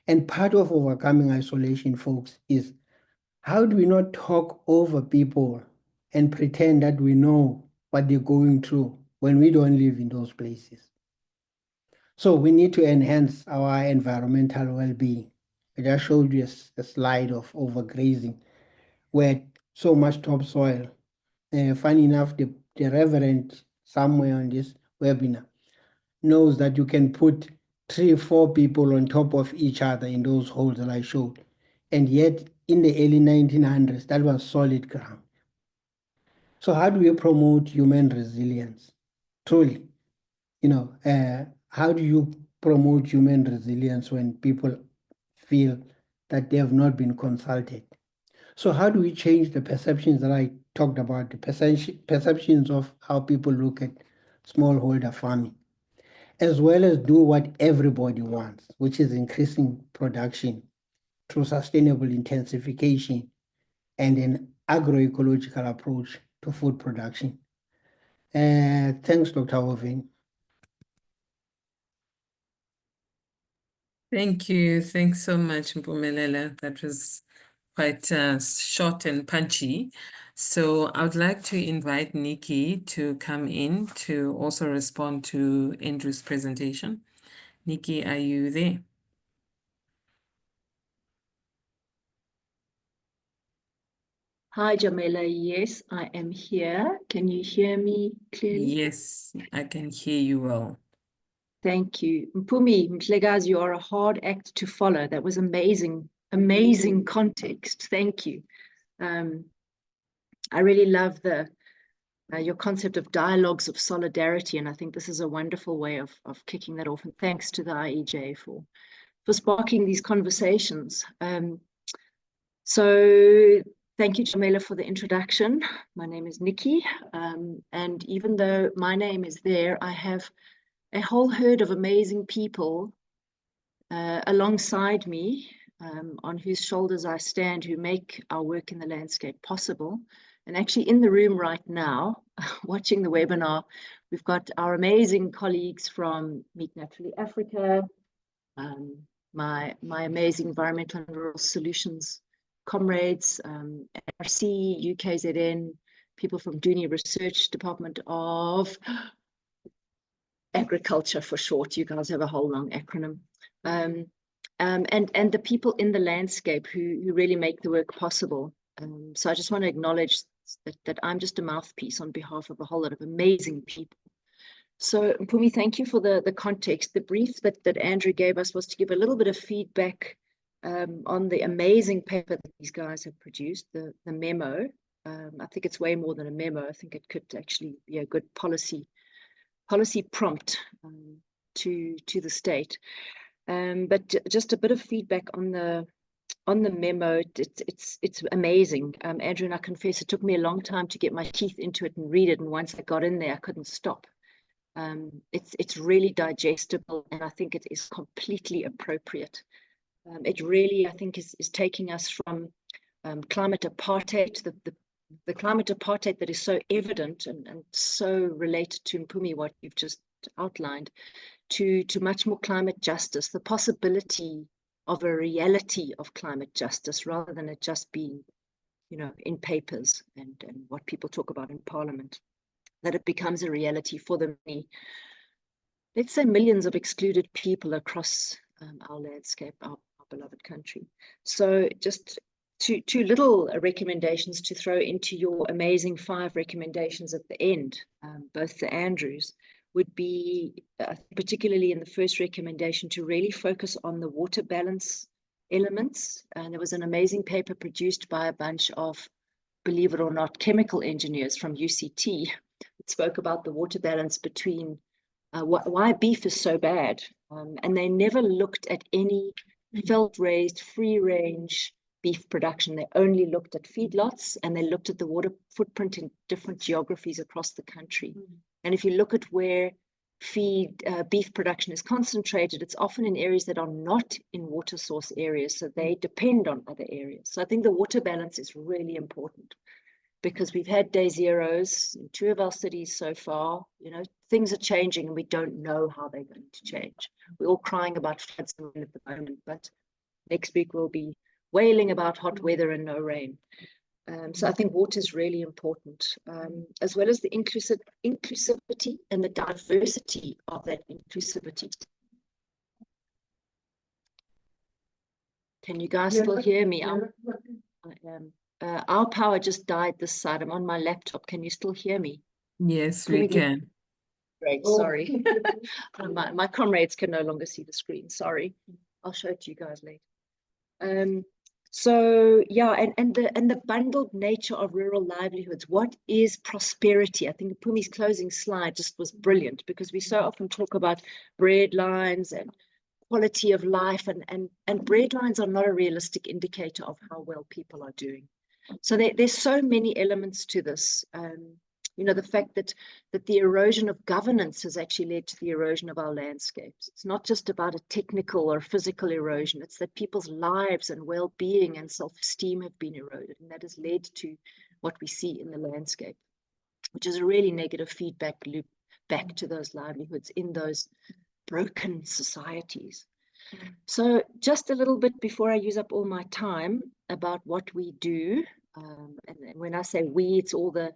Speaker 3: And part of overcoming isolation, folks, is how do we not talk over people and pretend that we know what they're going through when we don't live in those places? So we need to enhance our environmental well-being. I just showed you a slide of overgrazing, where so much topsoil. Funny enough, the reverend somewhere on this webinar knows that you can put 3 or 4 people on top of each other in those holes that I showed. And yet in the early 1900s, that was solid ground. So how do we promote human resilience? Truly, how do you promote human resilience when people feel that they have not been consulted? So how do we change the perceptions that I talked about, the perceptions of how people look at smallholder farming, as well as do what everybody wants, which is increasing production through sustainable intensification and an agroecological approach to food production? Thanks, Dr. Ovin.
Speaker 1: Thank you. Thanks so much, Mpumelelo. That was quite short and punchy. So I would like to invite Nikki to come in to also respond to Andrew's presentation. Nikki, are you there?
Speaker 4: Hi, Jamila. Yes, I am here. Can you hear me clearly?
Speaker 1: Yes, I can hear you well.
Speaker 4: Thank you. Mpumi, Mhlekazi, you are a hard act to follow. That was amazing, amazing context. Thank you. I really love your concept of dialogues of solidarity, and I think this is a wonderful way of kicking that off. And thanks to the IEJ for sparking these conversations. So thank you, Jamila, for the introduction. My name is Nikki, and even though my name is there, I have a whole herd of amazing people alongside me, on whose shoulders I stand, who make our work in the landscape possible. And actually in the room right now, watching the webinar, we've got our amazing colleagues from Meet Naturally Africa, my amazing Environmental and Rural Solutions comrades, RC, UKZN, people from Dooney Research Department of Agriculture for short. You guys have a whole long acronym. And the people in the landscape who really make the work possible. So I just want to acknowledge that I'm just a mouthpiece on behalf of a whole lot of amazing people. So Mpumi, thank you for the context. The brief that Andrew gave us was to give a little bit of feedback on the amazing paper that these guys have produced, the memo. I think it's way more than a memo. I think it could actually be a good policy prompt to the state. But just a bit of feedback on the memo. It's amazing. Andrew, and I confess it took me a long time to get my teeth into it and read it, and once I got in there I couldn't stop. It's really digestible, and I think it is completely appropriate. It really, I think, is taking us from climate apartheid, the climate apartheid that is so evident and so related to Mpumi, what you've just outlined, to much more climate justice, the possibility of a reality of climate justice rather than it just being, in papers and what people talk about in Parliament, that it becomes a reality for the many, let's say millions of excluded people across our landscape, our beloved country. So just two little recommendations to throw into your amazing 5 recommendations at the end, both the Andrews, would be particularly in the first recommendation to really focus on the water balance elements. And there was an amazing paper produced by a bunch of, believe it or not, chemical engineers from UCT that spoke about the water balance between why beef is so bad. And they never looked at any felt-raised, free-range beef production. They only looked at feedlots, and they looked at the water footprint in different geographies across the country. And if you look at where beef production is concentrated, it's often in areas that are not in water source areas, so they depend on other areas. So I think the water balance is really important, because we've had day zeros in 2 of our cities so far. Things are changing and we don't know how they're going to change. We're all crying about floods at the moment, but next week we'll be wailing about hot weather and no rain. So I think water is really important, as well as the inclusivity and the diversity of that inclusivity. Can you guys still hear me? I am our power just died this side. I'm on my laptop. Can you still hear me?
Speaker 1: Yes,
Speaker 4: Can
Speaker 1: we
Speaker 4: we get-
Speaker 1: can.
Speaker 4: Great, sorry. My comrades can no longer see the screen. Sorry. I'll show it to you guys later. So yeah, and the bundled nature of rural livelihoods. What is prosperity? I think Pumi's closing slide just was brilliant, because we so often talk about bread lines and quality of life, and bread lines are not a realistic indicator of how well people are doing. So there's so many elements to this. You know, the fact that the erosion of governance has actually led to the erosion of our landscapes. It's not just about a technical or physical erosion. It's that people's lives and well-being and self-esteem have been eroded, and that has led to what we see in the landscape, which is a really negative feedback loop back to those livelihoods in those broken societies. So just a little bit before I use up all my time about what we do. And when I say we, it's all the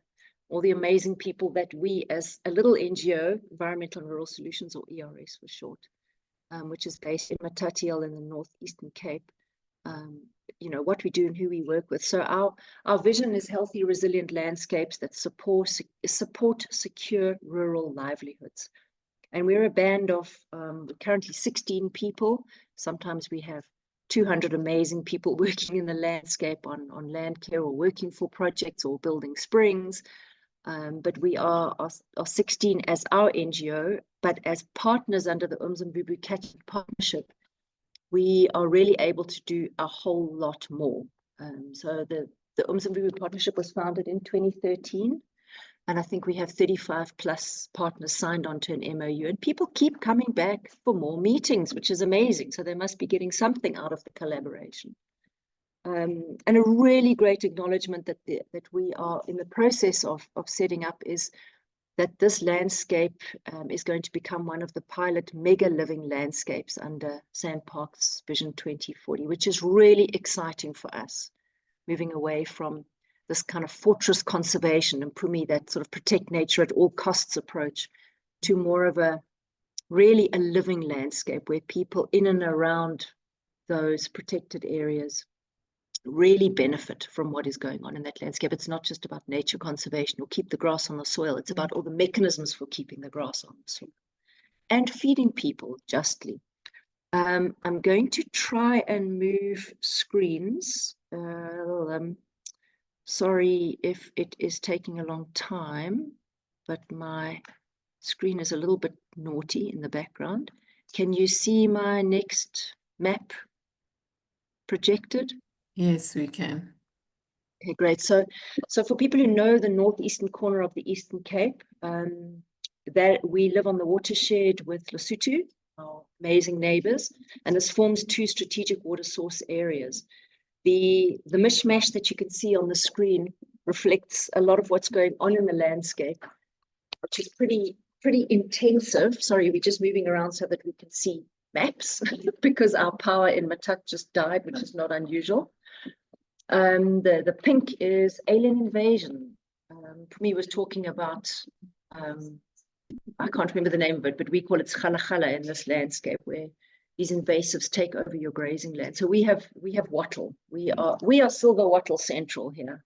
Speaker 4: amazing people that we, as a little NGO, Environmental and Rural Solutions, or ERS for short, which is based in Matatiele in the Northeastern Cape, you know, what we do and who we work with. So our vision is healthy, resilient landscapes that support secure rural livelihoods. And we're a band of currently 16 people. Sometimes we have 200 amazing people working in the landscape on land care, or working for projects, or building springs. But we are 16 as our NGO, but as partners under the Umzimvubu Catchment Partnership, we are really able to do a whole lot more. So the Umzimvubu Partnership was founded in 2013. And I think we have 35 plus partners signed on to an MOU, and people keep coming back for more meetings, which is amazing. So they must be getting something out of the collaboration. And a really great acknowledgement that we are in the process of setting up is that this landscape is going to become one of the pilot mega living landscapes under Sandpark's Vision 2040, which is really exciting for us, moving away from this kind of fortress conservation and Pumi, that sort of protect nature at all costs approach, to more of a really a living landscape where people in and around those protected areas really benefit from what is going on in that landscape. It's not just about nature conservation or keep the grass on the soil. It's about all the mechanisms for keeping the grass on the soil and feeding people justly. I'm going to try and move screens. Sorry if it is taking a long time, but my screen is a little bit naughty in the background. Can you see my next map projected?
Speaker 1: Yes, we can.
Speaker 4: Okay, great. So for people who know the northeastern corner of the Eastern Cape, that we live on the watershed with Lesotho, our amazing neighbors, and this forms two strategic water source areas. The mishmash that you can see on the screen reflects a lot of what's going on in the landscape, which is pretty intensive. Sorry, we're just moving around so that we can see maps because our power in Matat just died, which is not unusual. The pink is alien invasion. Pumi was talking about, I can't remember the name of it, but we call it chala in this landscape, where these invasives take over your grazing land. So we have wattle. We are silver wattle central here.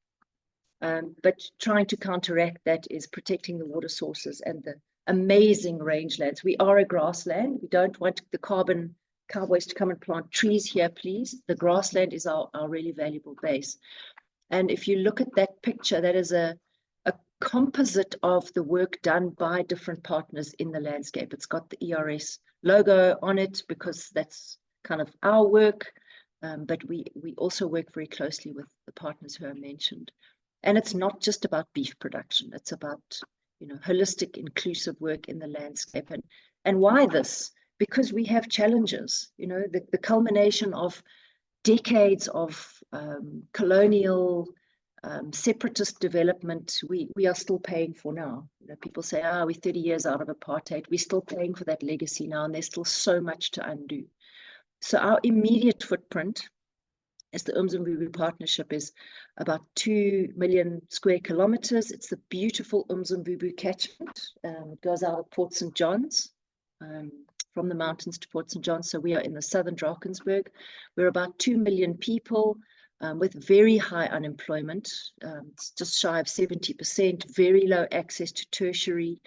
Speaker 4: But trying to counteract that is protecting the water sources and the amazing rangelands. We are a grassland. We don't want the carbon cowboys to come and plant trees here, please. The grassland is our really valuable base. And if you look at that picture, that is a composite of the work done by different partners in the landscape. It's got the ERS logo on it because that's kind of our work, but we also work very closely with the partners who I mentioned. And it's not just about beef production. It's about, you know, holistic, inclusive work in the landscape. And why this? Because we have challenges, you know, the culmination of decades of colonial separatist development, we are still paying for now. You know, people say, we're 30 years out of apartheid. We're still paying for that legacy now, and there's still so much to undo. So our immediate footprint as the Umzimvubu Partnership is about 2 million square kilometers. It's the beautiful Umzimvubu catchment. It goes out of Port St. John's, from the mountains to Port St. John's. So we are in the southern Drakensberg. We're about 2 million people. with very high unemployment, it's just shy of 70%, very low access to tertiary,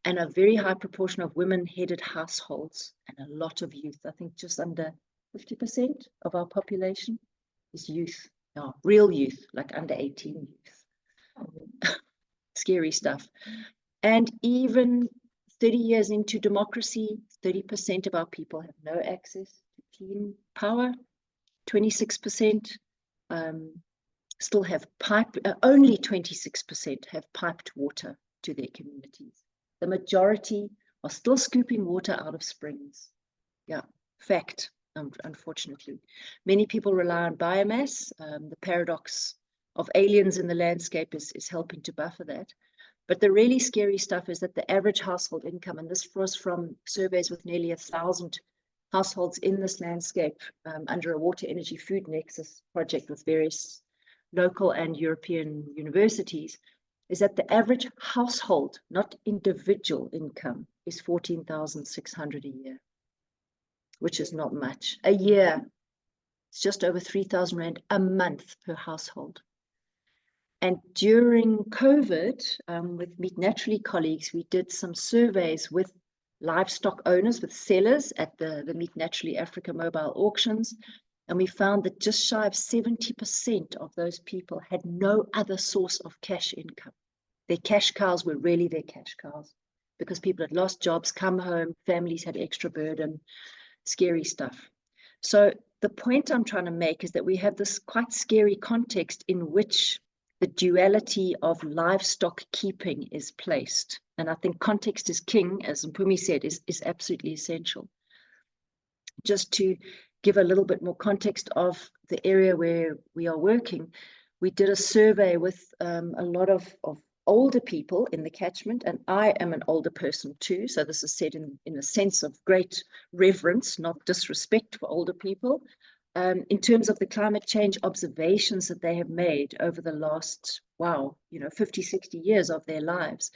Speaker 4: and a very high proportion of women-headed households, and a lot of youth. I think just under 50% of our population is youth, real youth, like under 18 youth. Scary stuff. And even 30 years into democracy, 30% of our people have no access to clean power, 26% still have only 26% have piped water to their communities. The majority are still scooping water out of springs. Yeah, fact, unfortunately. Many people rely on biomass. The paradox of aliens in the landscape is helping to buffer that. But the really scary stuff is that the average household income, and this was from surveys with nearly 1,000 households in this landscape under a water, energy, food nexus project with various local and European universities, is that the average household, not individual income, is 14,600 a year, which is not much. A year, it's just over 3,000 Rand a month per household. And during COVID, with Meet Naturally colleagues, we did some surveys with livestock owners, with sellers at the Meet Naturally Africa mobile auctions. And we found that just shy of 70% of those people had no other source of cash income. Their cash cows were really their cash cows, because people had lost jobs, come home, families had extra burden, scary stuff. So the point I'm trying to make is that we have this quite scary context in which the duality of livestock keeping is placed. And I think context is king, as Mpumi said, is absolutely essential. Just to give a little bit more context of the area where we are working, we did a survey with a lot of older people in the catchment, and I am an older person too, so this is said in a sense of great reverence, not disrespect for older people, in terms of the climate change observations that they have made over the last, 50, 60 years of their lives.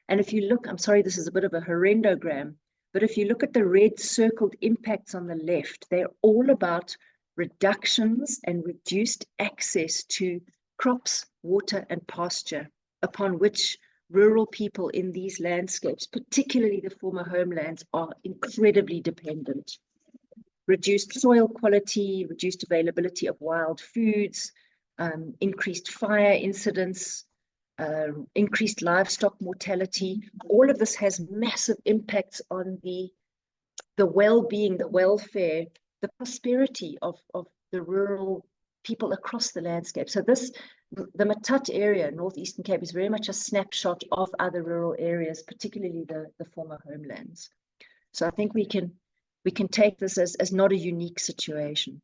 Speaker 4: And if you look, I'm sorry, this is a bit of a horrendogram, but if you look at the red circled impacts on the left, they're all about reductions and reduced access to crops, water, and pasture, upon which rural people in these landscapes, particularly the former homelands, are incredibly dependent. Reduced soil quality, reduced availability of wild foods, increased fire incidents, increased livestock mortality. All of this has massive impacts on the well-being, the welfare, the prosperity of the rural people across the landscape. So the Matut area, Northeastern Cape, is very much a snapshot of other rural areas, particularly the former homelands. So I think we can take this as not a unique situation.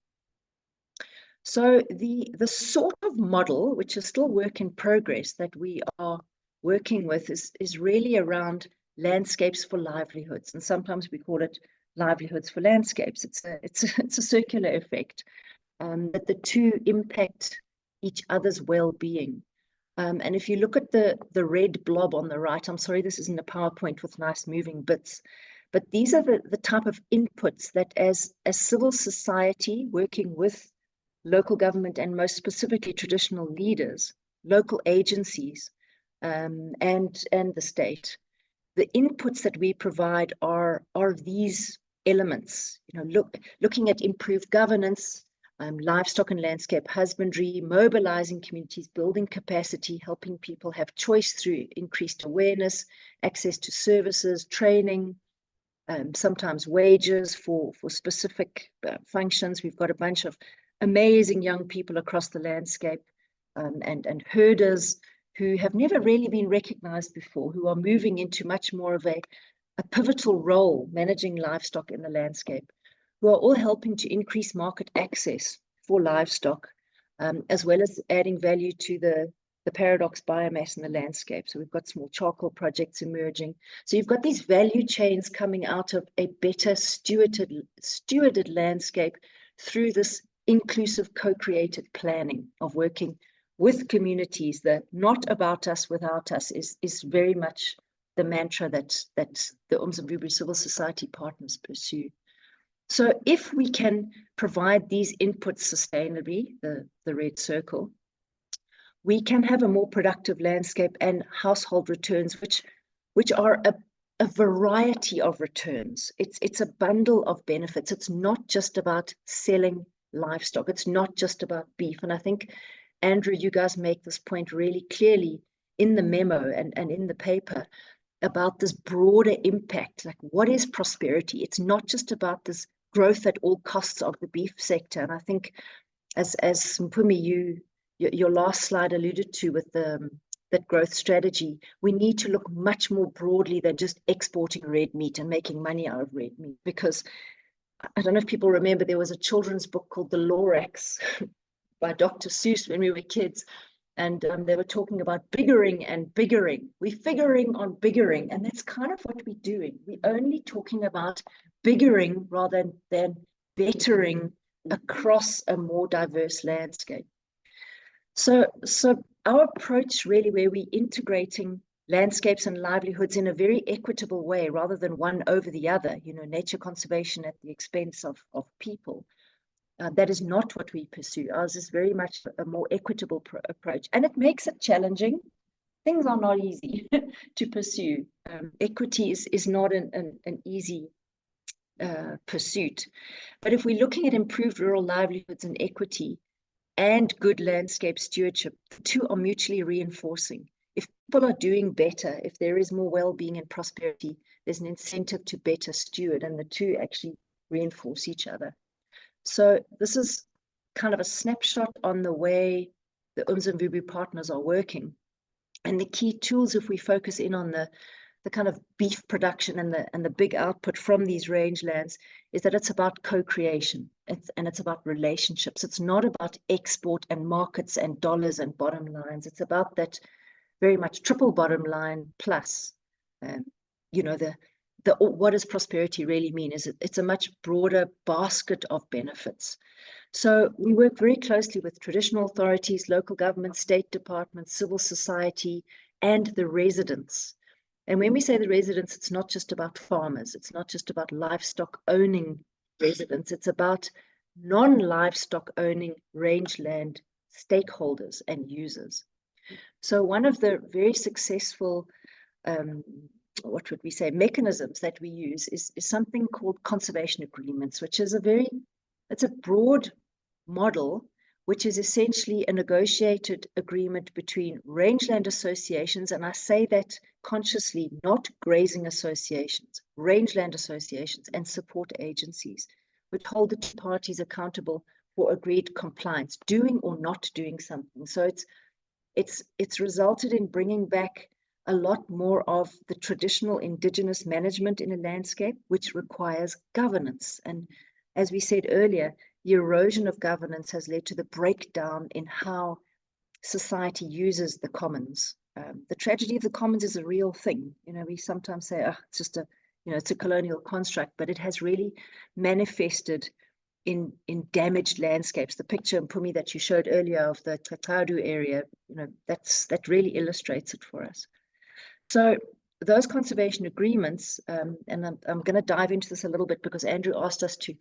Speaker 4: So the sort of model, which is still work in progress, that we are working with is really around landscapes for livelihoods, and sometimes we call it livelihoods for landscapes. It's a circular effect, that the two impact each other's well-being. And if you look at the red blob on the right, I'm sorry, this isn't a PowerPoint with nice moving bits, but these are the type of inputs that as civil society working with local government, and most specifically traditional leaders, local agencies, and the state, the inputs that we provide are these elements. Looking at improved governance, livestock and landscape husbandry, mobilizing communities, building capacity, helping people have choice through increased awareness, access to services, training, sometimes wages for specific functions. We've got a bunch of amazing young people across the landscape, and herders who have never really been recognized before, who are moving into much more of a pivotal role managing livestock in the landscape, who are all helping to increase market access for livestock, as well as adding value to the paradox biomass in the landscape. So we've got small charcoal projects emerging. So you've got these value chains coming out of a better stewarded landscape through this inclusive co-created planning of working with communities. That not about us without us is very much the mantra that the Umzimvubu civil society partners pursue. So if we can provide these inputs sustainably, the red circle, we can have a more productive landscape and household returns, which are a variety of returns. It's a bundle of benefits. It's not just about selling livestock. It's not just about beef. And I think, Andrew, you guys make this point really clearly in the memo and in the paper about this broader impact. Like, what is prosperity? It's not just about this growth at all costs of the beef sector. And I think, as Mpumi, your last slide alluded to with that growth strategy, we need to look much more broadly than just exporting red meat and making money out of red meat. Because I don't know if people remember, there was a children's book called The Lorax by Dr. Seuss when we were kids. And they were talking about biggering and biggering. We're figuring on biggering. And that's kind of what we're doing. We're only talking about biggering rather than bettering across a more diverse landscape. So our approach really, where we're integrating landscapes and livelihoods in a very equitable way, rather than one over the other, nature conservation at the expense of people. That is not what we pursue. Ours is very much a more equitable approach, and it makes it challenging. Things are not easy to pursue. Equity is not an easy pursuit. But if we're looking at improved rural livelihoods and equity and good landscape stewardship, the two are mutually reinforcing. If people are doing better, if there is more well-being and prosperity, there's an incentive to better steward, and the two actually reinforce each other. So this is kind of a snapshot on the way the Umzimvubu partners are working. And the key tools, if we focus in on the kind of beef production and the big output from these rangelands, is that it's about co-creation, and it's about relationships. It's not about export and markets and dollars and bottom lines. It's about that very much triple bottom line plus, what does prosperity really mean? It's a much broader basket of benefits. So we work very closely with traditional authorities, local government, state departments, civil society, and the residents. And when we say the residents, it's not just about farmers. It's not just about livestock owning residents. It's about non-livestock owning rangeland stakeholders and users. So one of the very successful what would we say, mechanisms that we use is something called conservation agreements, which is it's a broad model, which is essentially a negotiated agreement between rangeland associations, and I say that consciously, not grazing associations, rangeland associations and support agencies, which hold the two parties accountable for agreed compliance, doing or not doing something. So it's resulted in bringing back a lot more of the traditional indigenous management in a landscape, which requires governance. And as we said earlier, the erosion of governance has led to the breakdown in how society uses the commons. The tragedy of the commons is a real thing. We sometimes say, it's just it's a colonial construct, but it has really manifested in damaged landscapes. The picture, Mpumi, that you showed earlier of the Tatadu area, that really illustrates it for us. So those conservation agreements, and I'm going to dive into this a little bit because Andrew asked us to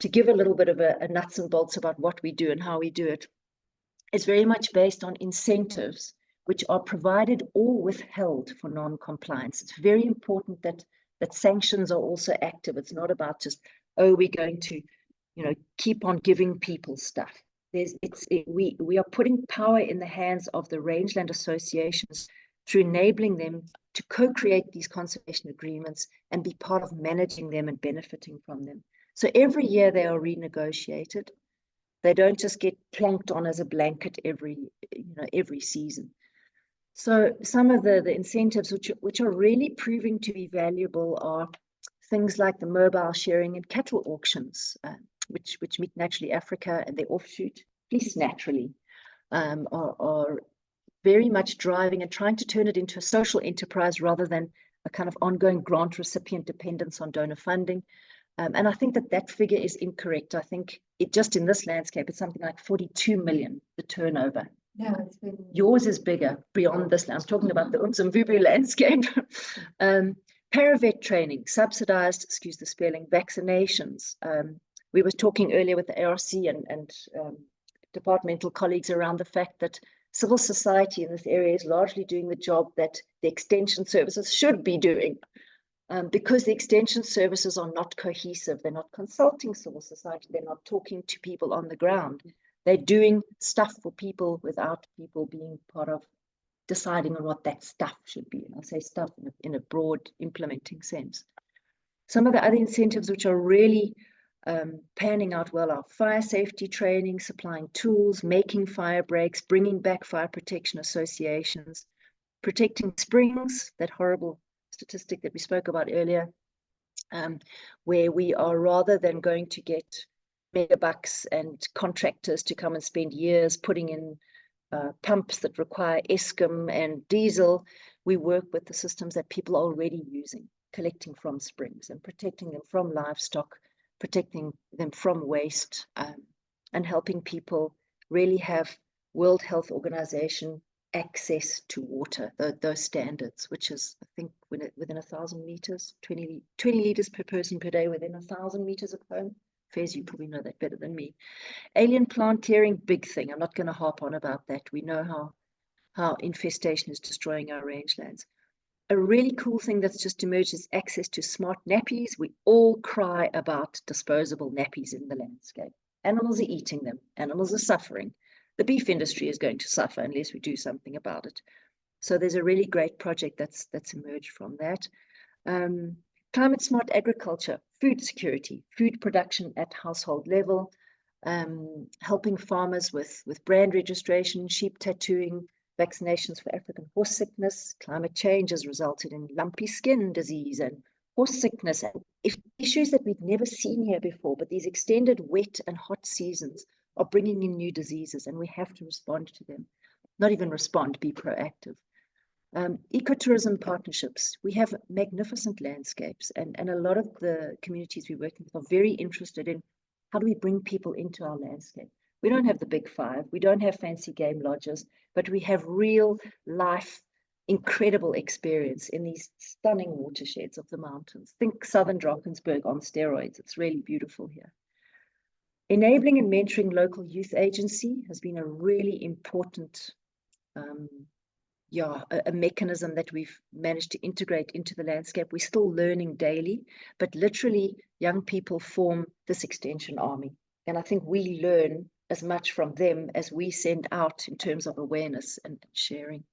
Speaker 4: give a little bit of a nuts and bolts about what we do and how we do it. It's very much based on incentives which are provided or withheld for non-compliance. It's very important that sanctions are also active. It's not about just, we're going to keep on giving people stuff. We are putting power in the hands of the rangeland associations through enabling them to co-create these conservation agreements and be part of managing them and benefiting from them. So every year they are renegotiated. They don't just get plonked on as a blanket every season. So some of the incentives which are really proving to be valuable are things like the mobile sharing and cattle auctions, which Meet Naturally Africa and their offshoot, Fleece Naturally, are very much driving and trying to turn it into a social enterprise rather than a kind of ongoing grant recipient dependence on donor funding. And I think that figure is incorrect. I think just in this landscape, it's something like 42 million, the turnover.
Speaker 5: Yeah, it's been...
Speaker 4: Yours is bigger beyond this. I'm talking about the Umzimvubu landscape. Paravet training, subsidized, excuse the spelling, vaccinations. We were talking earlier with the ARC and departmental colleagues around the fact that civil society in this area is largely doing the job that the extension services should be doing, because the extension services are not cohesive. They're not consulting civil society. They're not talking to people on the ground. They're doing stuff for people without people being part of deciding on what that stuff should be. And I say stuff in a broad implementing sense. Some of the other incentives which are really panning out well are fire safety training, supplying tools, making fire breaks, bringing back fire protection associations, protecting springs, that horrible statistic that we spoke about earlier, where we are, rather than going to get megabucks and contractors to come and spend years putting in pumps that require Eskom and diesel, we work with the systems that people are already using, collecting from springs and protecting them from livestock, protecting them from waste, and helping people really have World Health Organization access to water, those standards, which is, I think, within 1,000 meters, 20 liters per person per day within 1,000 meters of home. Faiz, you probably know that better than me. Alien plant clearing, big thing. I'm not going to harp on about that. We know how infestation is destroying our rangelands. A really cool thing that's just emerged is access to smart nappies. We all cry about disposable nappies in the landscape. Animals are eating them. Animals are suffering. The beef industry is going to suffer unless we do something about it. So there's a really great project that's emerged from that. Climate smart agriculture, food security, food production at household level, helping farmers with brand registration, sheep tattooing, vaccinations for African horse sickness. Climate change has resulted in lumpy skin disease and horse sickness, and issues that we've never seen here before. But these extended wet and hot seasons are bringing in new diseases, and we have to respond to them. Not even respond, be proactive. Ecotourism partnerships. We have magnificent landscapes, and a lot of the communities we're working with are very interested in how do we bring people into our landscape. We don't have the big five, we don't have fancy game lodges, but we have real life, incredible experience in these stunning watersheds of the mountains. Think Southern Drakensberg on steroids. It's really beautiful here. Enabling and mentoring local youth agency has been a really important a mechanism that we've managed to integrate into the landscape. We're still learning daily, but literally young people form this extension army. And I think we learn as much from them as we send out in terms of awareness and sharing.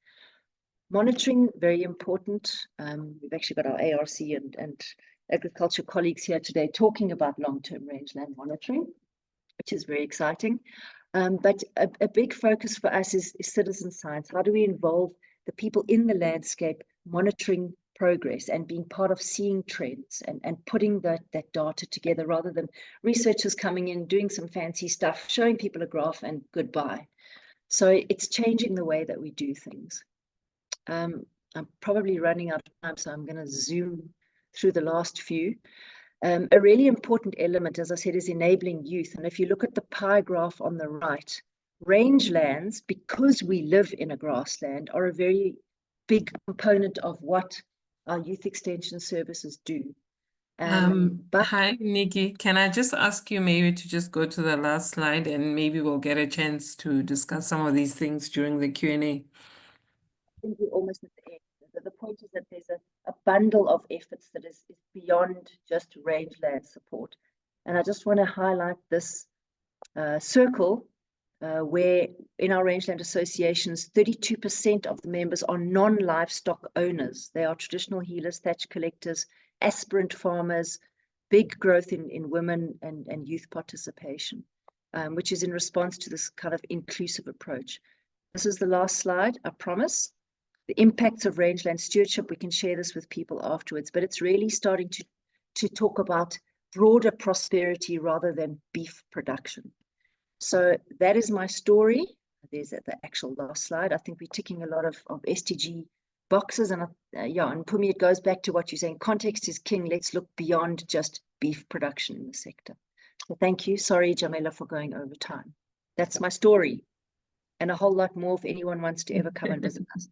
Speaker 4: Monitoring, very important. We've actually got our ARC and agriculture colleagues here today talking about long-term rangeland monitoring, which is very exciting. But a big focus for us is citizen science. How do we involve the people in the landscape monitoring progress and being part of seeing trends and putting that data together, rather than researchers coming in, doing some fancy stuff, showing people a graph and goodbye. So it's changing the way that we do things. I'm probably running out of time, so I'm going to zoom through the last few. A really important element, as I said, is enabling youth. And if you look at the pie graph on the right, rangelands, because we live in a grassland, are a very big component of what our youth extension services do. But
Speaker 1: Hi, Nikki. Can I just ask you maybe to just go to the last slide, and maybe we'll get a chance to discuss some of these things during the Q&A.
Speaker 4: I think we're almost at the end. The point is that there's a bundle of efforts that is beyond just rangeland support. And I just want to highlight this circle where in our rangeland associations, 32% of the members are non-livestock owners. They are traditional healers, thatch collectors, aspirant farmers, big growth in women and youth participation, which is in response to this kind of inclusive approach. This is the last slide, I promise. The impacts of rangeland stewardship, we can share this with people afterwards, but it's really starting to talk about broader prosperity rather than beef production. So that is my story. There's the actual last slide. I think we're ticking a lot of SDG boxes, and and Pumi, it goes back to what you're saying. Context is king. Let's look beyond just beef production in the sector. So thank you. Sorry, Jamila, for going over time. That's my story, and a whole lot more if anyone wants to ever come and visit us.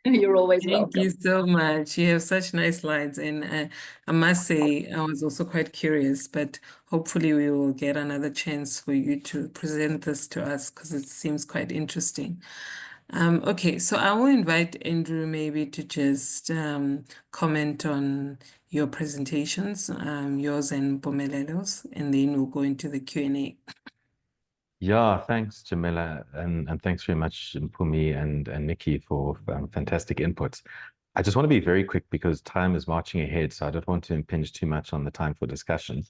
Speaker 4: You're always
Speaker 1: Thank you
Speaker 4: welcome.
Speaker 1: so much. You have such nice slides, and I must say I was also quite curious, but hopefully we will get another chance for you to present this to us because it seems quite interesting. Okay, so I will invite Andrew maybe to just comment on your presentations, yours and Bomelelo's, and then we'll go into the Q&A.
Speaker 2: Yeah, thanks, Jamila, and thanks very much, Mpumi and Nikki, for fantastic inputs. I just want to be very quick because time is marching ahead, so I don't want to impinge too much on the time for discussion.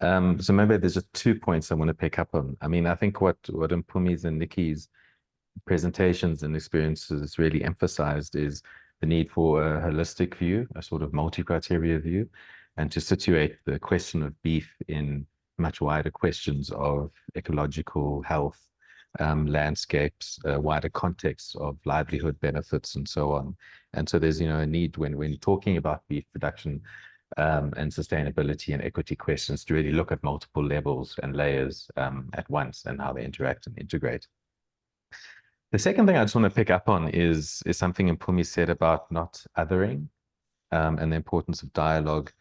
Speaker 2: So maybe there's just 2 points I want to pick up on. I mean, I think what Mpumi's and Nikki's presentations and experiences really emphasized is the need for a holistic view, a sort of multi-criteria view, and to situate the question of beef in much wider questions of ecological health, landscapes, wider contexts of livelihood benefits, and so on. And so there's, a need when talking about beef production and sustainability and equity questions to really look at multiple levels and layers at once and how they interact and integrate. The second thing I just want to pick up on is something Mpumi said about not othering and the importance of dialogue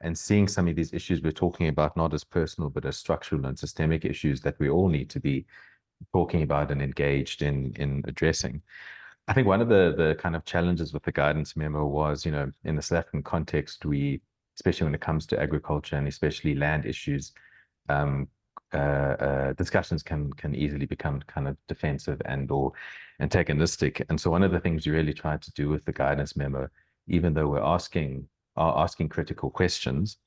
Speaker 2: and seeing some of these issues we're talking about not as personal, but as structural and systemic issues that we all need to be talking about and engaged in addressing. I think one of the kind of challenges with the guidance memo was, in the South African context, we, especially when it comes to agriculture and especially land issues, discussions can easily become kind of defensive or antagonistic. And so one of the things we really tried to do with the guidance memo, even though we're asking critical questions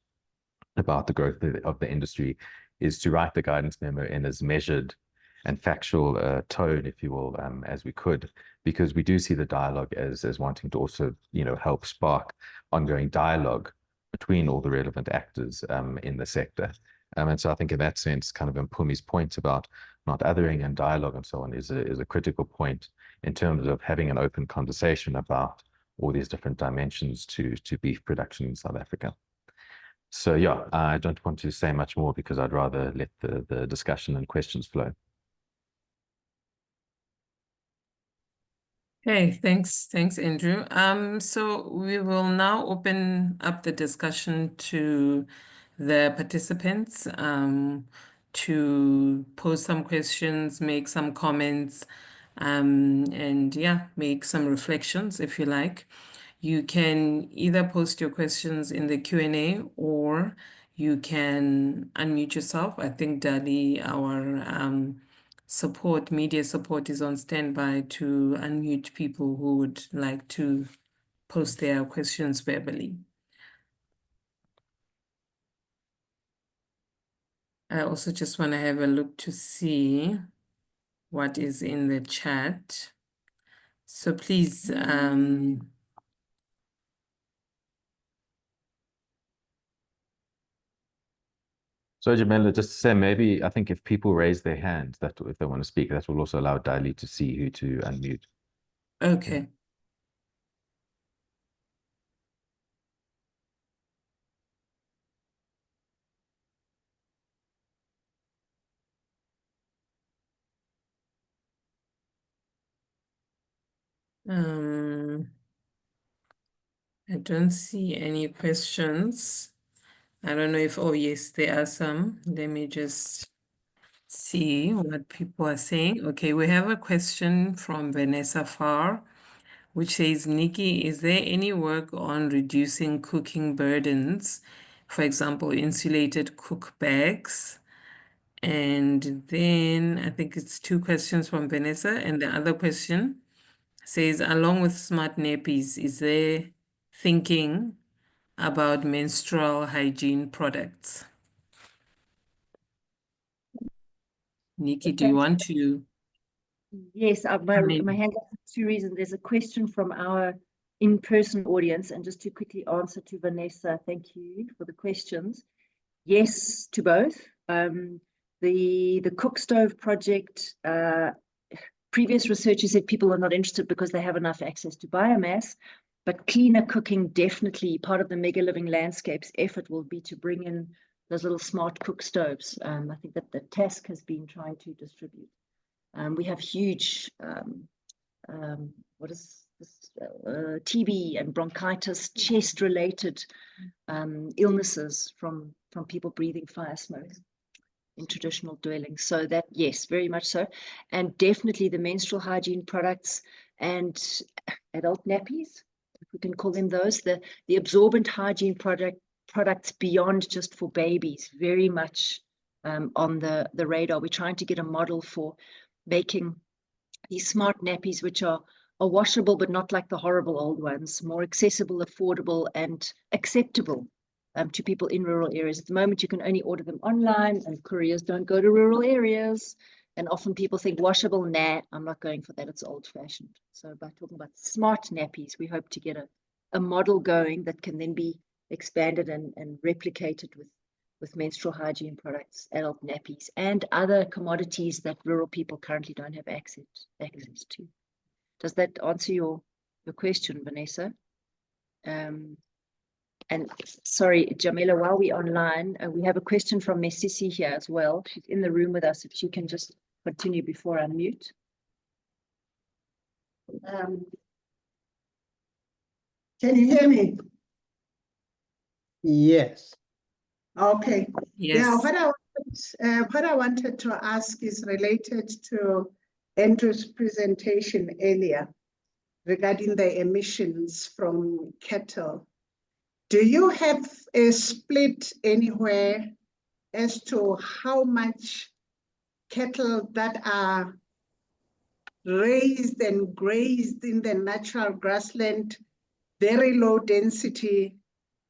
Speaker 2: about the growth of the industry, is to write the guidance memo in as measured and factual tone, if you will, as we could, because we do see the dialogue as wanting to also, help spark ongoing dialogue between all the relevant actors in the sector. And so I think in that sense, kind of Mpumi's point about not othering and dialogue and so on is a critical point in terms of having an open conversation about all these different dimensions to beef production in South Africa. So yeah, I don't want to say much more because I'd rather let the discussion and questions flow.
Speaker 1: Okay, thanks, Andrew. So we will now open up the discussion to the participants to pose some questions, make some comments, and yeah, make some reflections if you like. You can either post your questions in the Q&A or you can unmute yourself. I think Dali, our media support is on standby to unmute people who would like to post their questions verbally. I also just want to have a look to see what is in the chat. So please,
Speaker 2: So Jamila, just to say, maybe I think if people raise their hands, that if they want to speak, that will also allow Dali to see who to unmute.
Speaker 1: okay. I don't see any questions. I don't know if, oh yes, there are some. Let me just see what people are saying. Okay, we have a question from Vanessa Farr, which says, Nikki, is there any work on reducing cooking burdens? For example, insulated cook bags. And then I think it's 2 questions from Vanessa. And the other question says, along with smart nappies, is there thinking about menstrual hygiene products? Nikki, do you want to?
Speaker 4: Yes, my hand up for 2 reasons. There's a question from our in-person audience, and just to quickly answer to Vanessa, thank you for the questions. Yes, to both. The cook stove project, previous researchers said people are not interested because they have enough access to biomass, but cleaner cooking, definitely part of the Mega Living Landscapes effort will be to bring in those little smart cook stoves. I think that the task has been trying to distribute. We have huge, what is TB and bronchitis, chest-related illnesses from people breathing fire smoke in traditional dwellings. So that, yes, very much so. And definitely the menstrual hygiene products and adult nappies, if we can call them those, the absorbent hygiene products beyond just for babies, very much on the radar. We're trying to get a model for making these smart nappies, which are washable, but not like the horrible old ones, more accessible, affordable, and acceptable to people in rural areas. At the moment, you can only order them online, and couriers don't go to rural areas. And often people think washable, nah, I'm not going for that, it's old-fashioned. So by talking about smart nappies, we hope to get a model going that can then be expanded and replicated with menstrual hygiene products, adult nappies, and other commodities that rural people currently don't have access to. Does that answer your question, Vanessa? And sorry, Jamila, while we're online, we have a question from Mesisi here as well. She's in the room with us. If she can just continue before I mute.
Speaker 5: Can you hear me?
Speaker 3: Yes.
Speaker 5: Okay.
Speaker 1: Yes.
Speaker 5: Yeah, what I wanted to ask is related to Andrew's presentation earlier regarding the emissions from cattle. Do you have a split anywhere as to how much cattle that are raised and grazed in the natural grassland, very low density,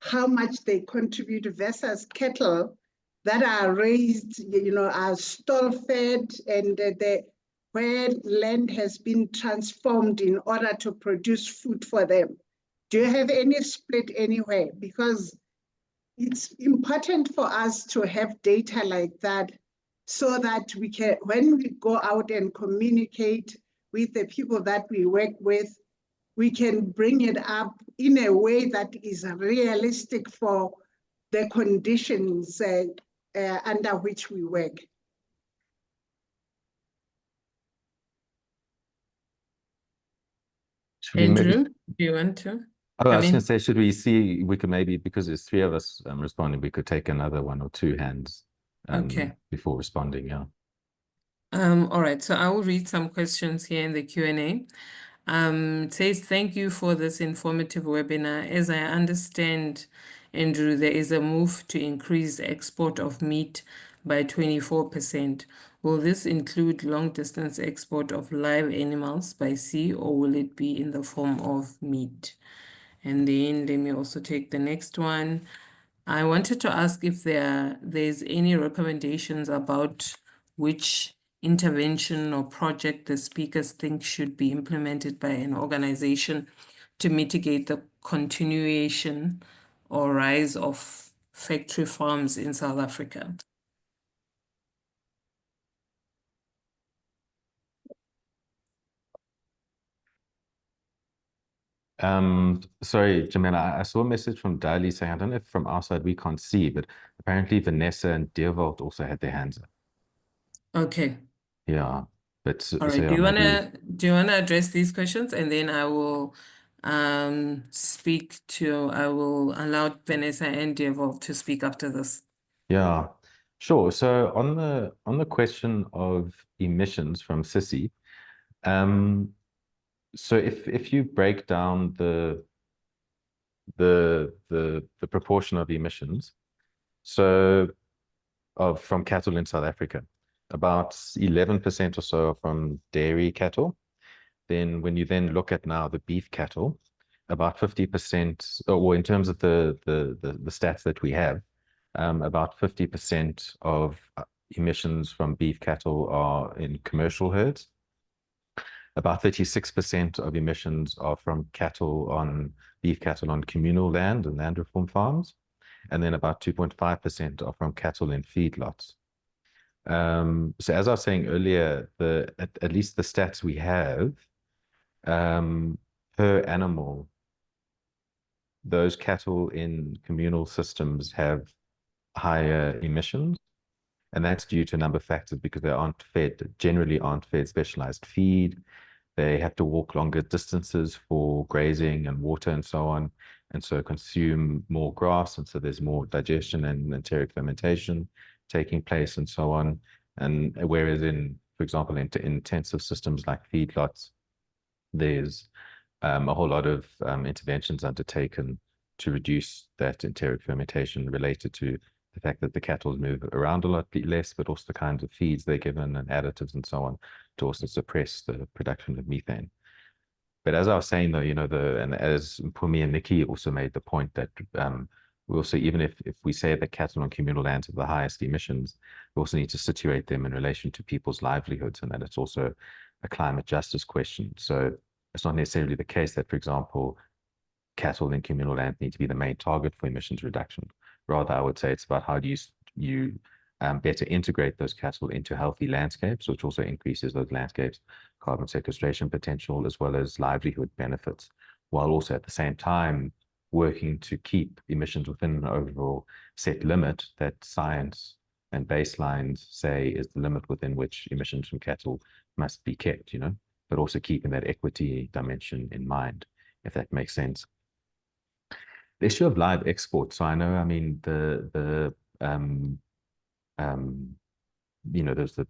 Speaker 5: how much they contribute versus cattle that are raised, are stall fed and where land has been transformed in order to produce food for them? Do you have any split anywhere? Because it's important for us to have data like that so that we can, when we go out and communicate with the people that we work with, we can bring it up in a way that is realistic for the conditions under which we work.
Speaker 1: Andrew, do you want to?
Speaker 2: Oh, I was going to say, should we see, we could maybe, because there's 3 of us responding, we could take another 1 or 2 hands
Speaker 1: Okay.
Speaker 2: before responding, yeah.
Speaker 1: All right, so I will read some questions here in the Q&A. It says, thank you for this informative webinar. As I understand, Andrew, there is a move to increase export of meat by 24%. Will this include long-distance export of live animals by sea, or will it be in the form of meat? And then let me also take the next one. I wanted to ask if there's any recommendations about which intervention or project the speakers think should be implemented by an organization to mitigate the continuation or rise of factory farms in South Africa.
Speaker 2: Sorry, Jamila, I saw a message from Daly saying, I don't know if from our side we can't see, but apparently Vanessa and Deerwold also had their hands up.
Speaker 1: Okay.
Speaker 2: Yeah, but
Speaker 1: All right.
Speaker 2: so,
Speaker 1: Do you wanna address these questions, and then I will I will allow Vanessa and Deerwold to speak after this.
Speaker 2: Yeah, sure. So on the question of emissions from Sissy, so if you break down the proportion of emissions, so from cattle in South Africa, about 11% or so are from dairy cattle. Then when you then look at now the beef cattle, about 50%, or in terms of the stats that we have, about 50% of emissions from beef cattle are in commercial herds. About 36% of emissions are from beef cattle on communal land and land reform farms. And then about 2.5% are from cattle in feedlots. So as I was saying earlier, at least the stats we have, per animal, those cattle in communal systems have higher emissions. And that's due to a number of factors, because they generally aren't fed specialized feed. They have to walk longer distances for grazing and water and so on, and so consume more grass, and so there's more digestion and enteric fermentation taking place and so on. And whereas in, for example, in intensive systems like feedlots, there's a whole lot of interventions undertaken to reduce that enteric fermentation related to the fact that the cattle move around a lot less, but also the kinds of feeds they're given and additives and so on to also suppress the production of methane. But as I was saying, though, and as Mpumi and Nikki also made the point that we also, even if we say that cattle on communal lands have the highest emissions, we also need to situate them in relation to people's livelihoods, and that it's also a climate justice question. So it's not necessarily the case that, for example, cattle in communal land need to be the main target for emissions reduction. Rather, I would say it's about how do you better integrate those cattle into healthy landscapes, which also increases those landscapes' carbon sequestration potential as well as livelihood benefits, while also at the same time working to keep emissions within an overall set limit that science and baselines say is the limit within which emissions from cattle must be kept, but also keeping that equity dimension in mind, if that makes sense. The issue of live export. So I know, I mean, there's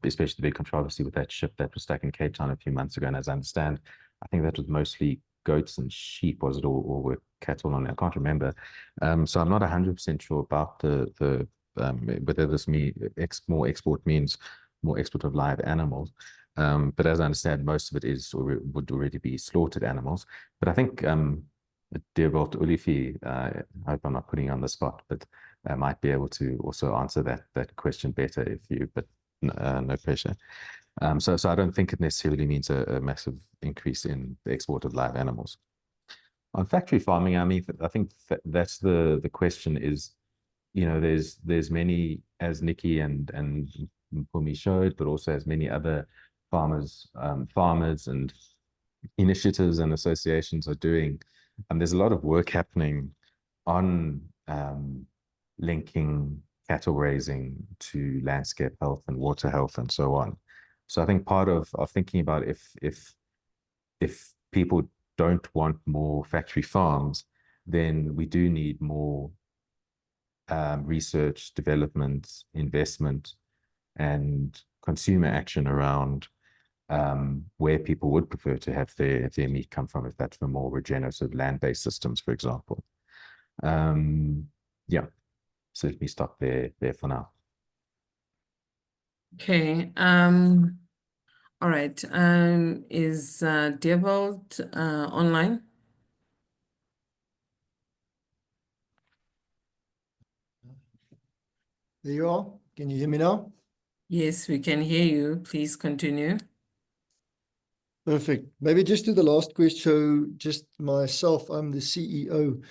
Speaker 2: especially the big controversy with that ship that was stuck in Cape Town a few months ago. And as I understand, I think that was mostly goats and sheep, was it, or were cattle on it? I can't remember. So I'm not 100% sure about whether this more export means more export of live animals. But as I understand, most of it is or would already be slaughtered animals. But I think Deerbolt Ulifi, I hope I'm not putting you on the spot, but I might be able to also answer that question better if you, but no pressure. So I don't think it necessarily means a massive increase in the export of live animals. On factory farming, I mean, I think that's the question is, there's many, as Nikki and Mpumi showed, but also as many other farmers and initiatives and associations are doing. And there's a lot of work happening on linking cattle raising to landscape health and water health and so on. So I think part of thinking about if people don't want more factory farms, then we do need more research, development, investment, and consumer action around where people would prefer to have their meat come from, if that's for more regenerative land-based systems, for example. Yeah, so let me stop there for now.
Speaker 1: Okay. All right. Is Deerbolt online?
Speaker 6: There you are. Can you hear me now?
Speaker 1: Yes, we can hear you. Please continue.
Speaker 6: Perfect. Maybe just to the last question, just myself, I'm the CEO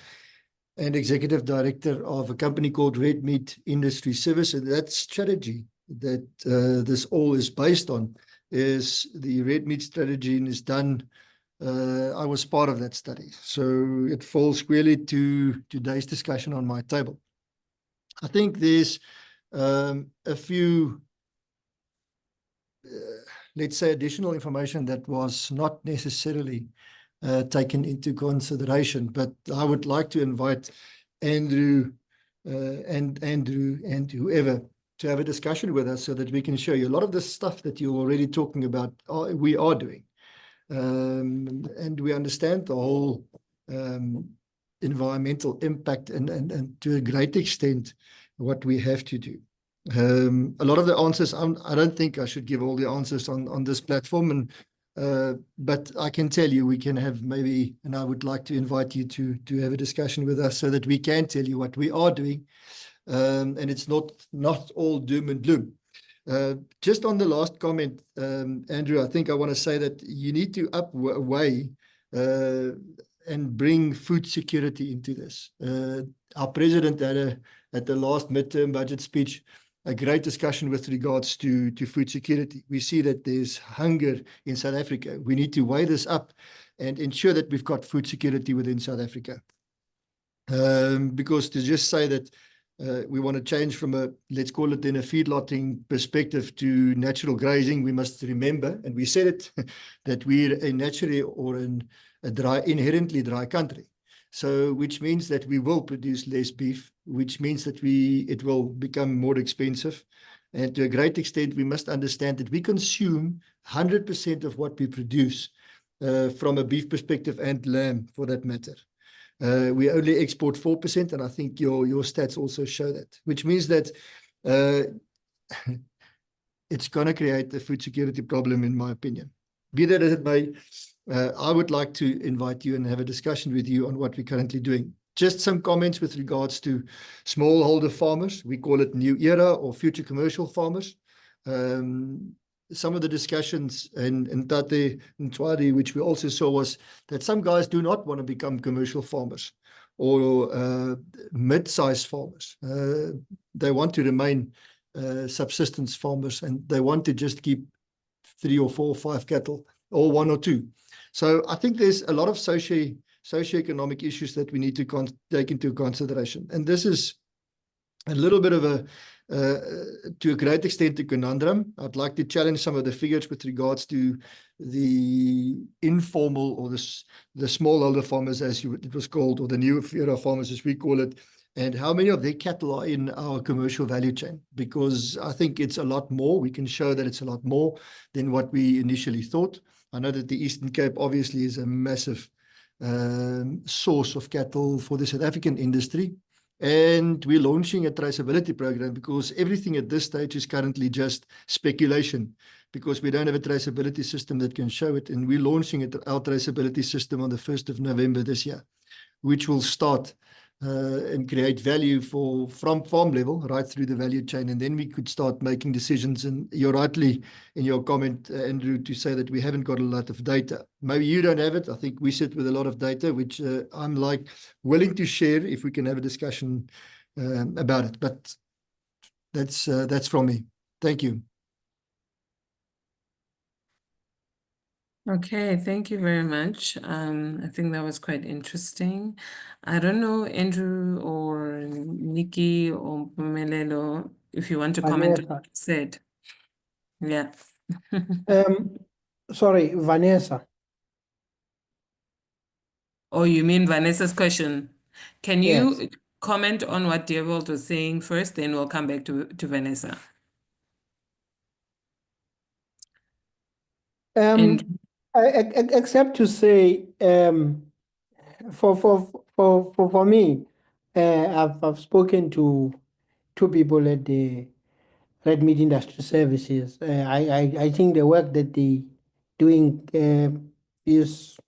Speaker 6: and Executive Director of a company called Red Meat Industry Service. And that strategy that this all is based on is the Red Meat strategy, and is done. I was part of that study. So it falls squarely to today's discussion on my table. I think there's a few let's say, additional information that was not necessarily taken into consideration. But I would like to invite Andrew and whoever to have a discussion with us so that we can show you a lot of the stuff that you're already talking about, we are doing. And we understand the whole environmental impact and to a great extent what we have to do. A lot of the answers, I don't think I should give all the answers on this platform, but I can tell you we can have maybe, and I would like to invite you to have a discussion with us so that we can tell you what we are doing, and it's not all doom and gloom. Just on the last comment, Andrew, I think I want to say that you need to weigh and bring food security into this. Our president had at the last midterm budget speech a great discussion with regards to food security. We see that there's hunger in South Africa. We need to weigh this up and ensure that we've got food security within South Africa. Because to just say that we want to change from a, let's call it then a feedlotting perspective to natural grazing, we must remember, and we said it, that we're a naturally or a dry, inherently dry country. So, which means that we will produce less beef, which means that it will become more expensive. And to a great extent, we must understand that we consume 100% of what we produce from a beef perspective and lamb for that matter. We only export 4%, and I think your stats also show that, which means that it's going to create a food security problem, in my opinion. Be that as it may, I would like to invite you and have a discussion with you on what we're currently doing. Just some comments with regards to smallholder farmers. We call it new era or future commercial farmers. Some of the discussions in Tate and Twadi, which we also saw, was that some guys do not want to become commercial farmers or mid-sized farmers. They want to remain subsistence farmers, and they want to just keep 3 or 4 or 5 cattle, or 1 or 2. So I think there's a lot of socioeconomic issues that we need to take into consideration. And this is a little bit of a, to a great extent, a conundrum. I'd like to challenge some of the figures with regards to the informal or the smallholder farmers, as it was called, or the new era farmers, as we call it, and how many of their cattle are in our commercial value chain. Because I think it's a lot more. We can show that it's a lot more than what we initially thought. I know that the Eastern Cape obviously is a massive source of cattle for the South African industry. And we're launching a traceability program because everything at this stage is currently just speculation, because we don't have a traceability system that can show it. And we're launching our traceability system on the 1st of November this year, which will start and create value from farm level right through the value chain. And then we could start making decisions. And you're rightly in your comment, Andrew, to say that we haven't got a lot of data. Maybe you don't have it. I think we sit with a lot of data, which I'm willing to share if we can have a discussion about it. But that's from me. Thank you.
Speaker 1: Okay, thank you very much. I think that was quite interesting. I don't know, Andrew or Nikki or Melelo, if you want to comment on
Speaker 3: Vanessa.
Speaker 1: what you said. Yeah.
Speaker 3: Sorry, Vanessa.
Speaker 1: Oh, you mean Vanessa's question? Can
Speaker 3: Yes.
Speaker 1: you comment on what Dewald was saying first, then we'll come back to Vanessa. And
Speaker 3: Except to say, for me, I've spoken to 2 people at the Red Meat Industry Services. I think the work that they doing is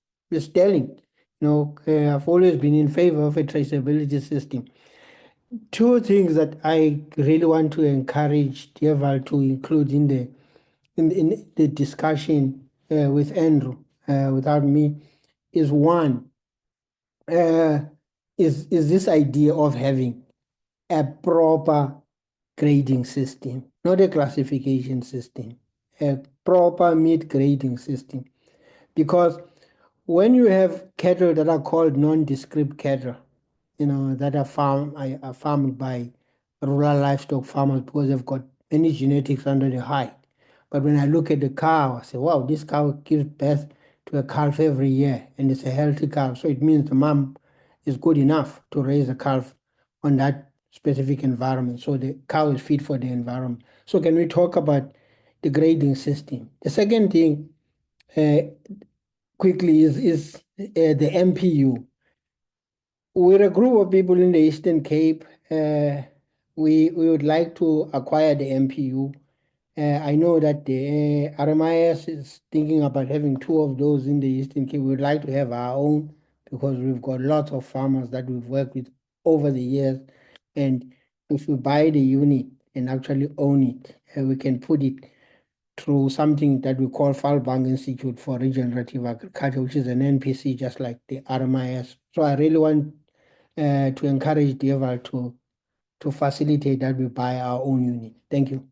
Speaker 3: telling. You know, I've always been in favor of a traceability system. 2 things that I really want to encourage Deval to include in the discussion with Andrew, without me, is one, is this idea of having a proper grading system, not a classification system, a proper meat grading system. Because when you have cattle that are called nondescript cattle, you know, that are farmed by rural livestock farmers because they've got many genetics under the hide. But when I look at the cow, I say, wow, this cow gives birth to a calf every year and it's a healthy calf. So it means the mom is good enough to raise a calf on that specific environment. So the cow is fit for the environment. So can we talk about the grading system? The second thing quickly is the MPU. We're a group of people in the Eastern Cape. We would like to acquire the MPU. I know that the RMIS is thinking about having 2 of those in the Eastern Cape. We'd like to have our own because we've got lots of farmers that we've worked with over the years. And if we buy the unit and actually own it, we can put it through something that we call Falbang Institute for Regenerative Agriculture, which is an NPC just like the RMIS. So I really want to encourage Deval to facilitate that we buy our own unit. Thank you.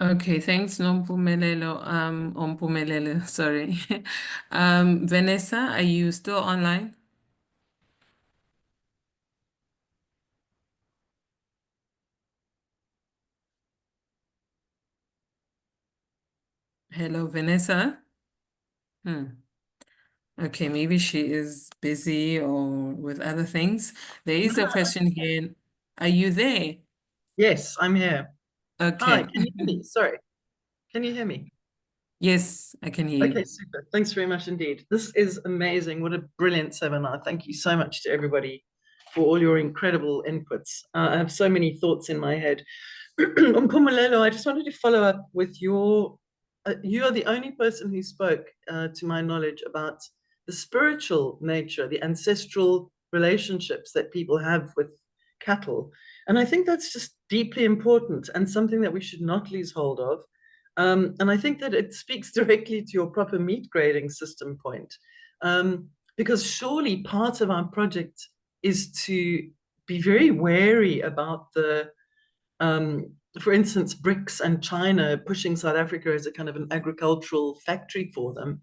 Speaker 1: okay, thanks, Nompumelelo. Ompumelelo, sorry. Vanessa, are you still online? Hello, Vanessa. Okay, maybe she is busy or with other things. There is a question here. Are you there?
Speaker 7: Yes, I'm here. Hi,
Speaker 1: Okay.
Speaker 7: can you hear me? Sorry. Can you hear me?
Speaker 1: Yes, I can hear
Speaker 7: Okay,
Speaker 1: you.
Speaker 7: super. Thanks very much indeed. This is amazing. What a brilliant seminar. Thank you so much to everybody for all your incredible inputs. I have so many thoughts in my head. Mpumelelo, I just wanted to follow up with your, you are the only person who spoke, to my knowledge, about the spiritual nature, the ancestral relationships that people have with cattle. And I think that's just deeply important and something that we should not lose hold of. And I think that it speaks directly to your proper meat grading system point. Because surely part of our project is to be very wary about the, for instance, BRICS and China pushing South Africa as a kind of an agricultural factory for them.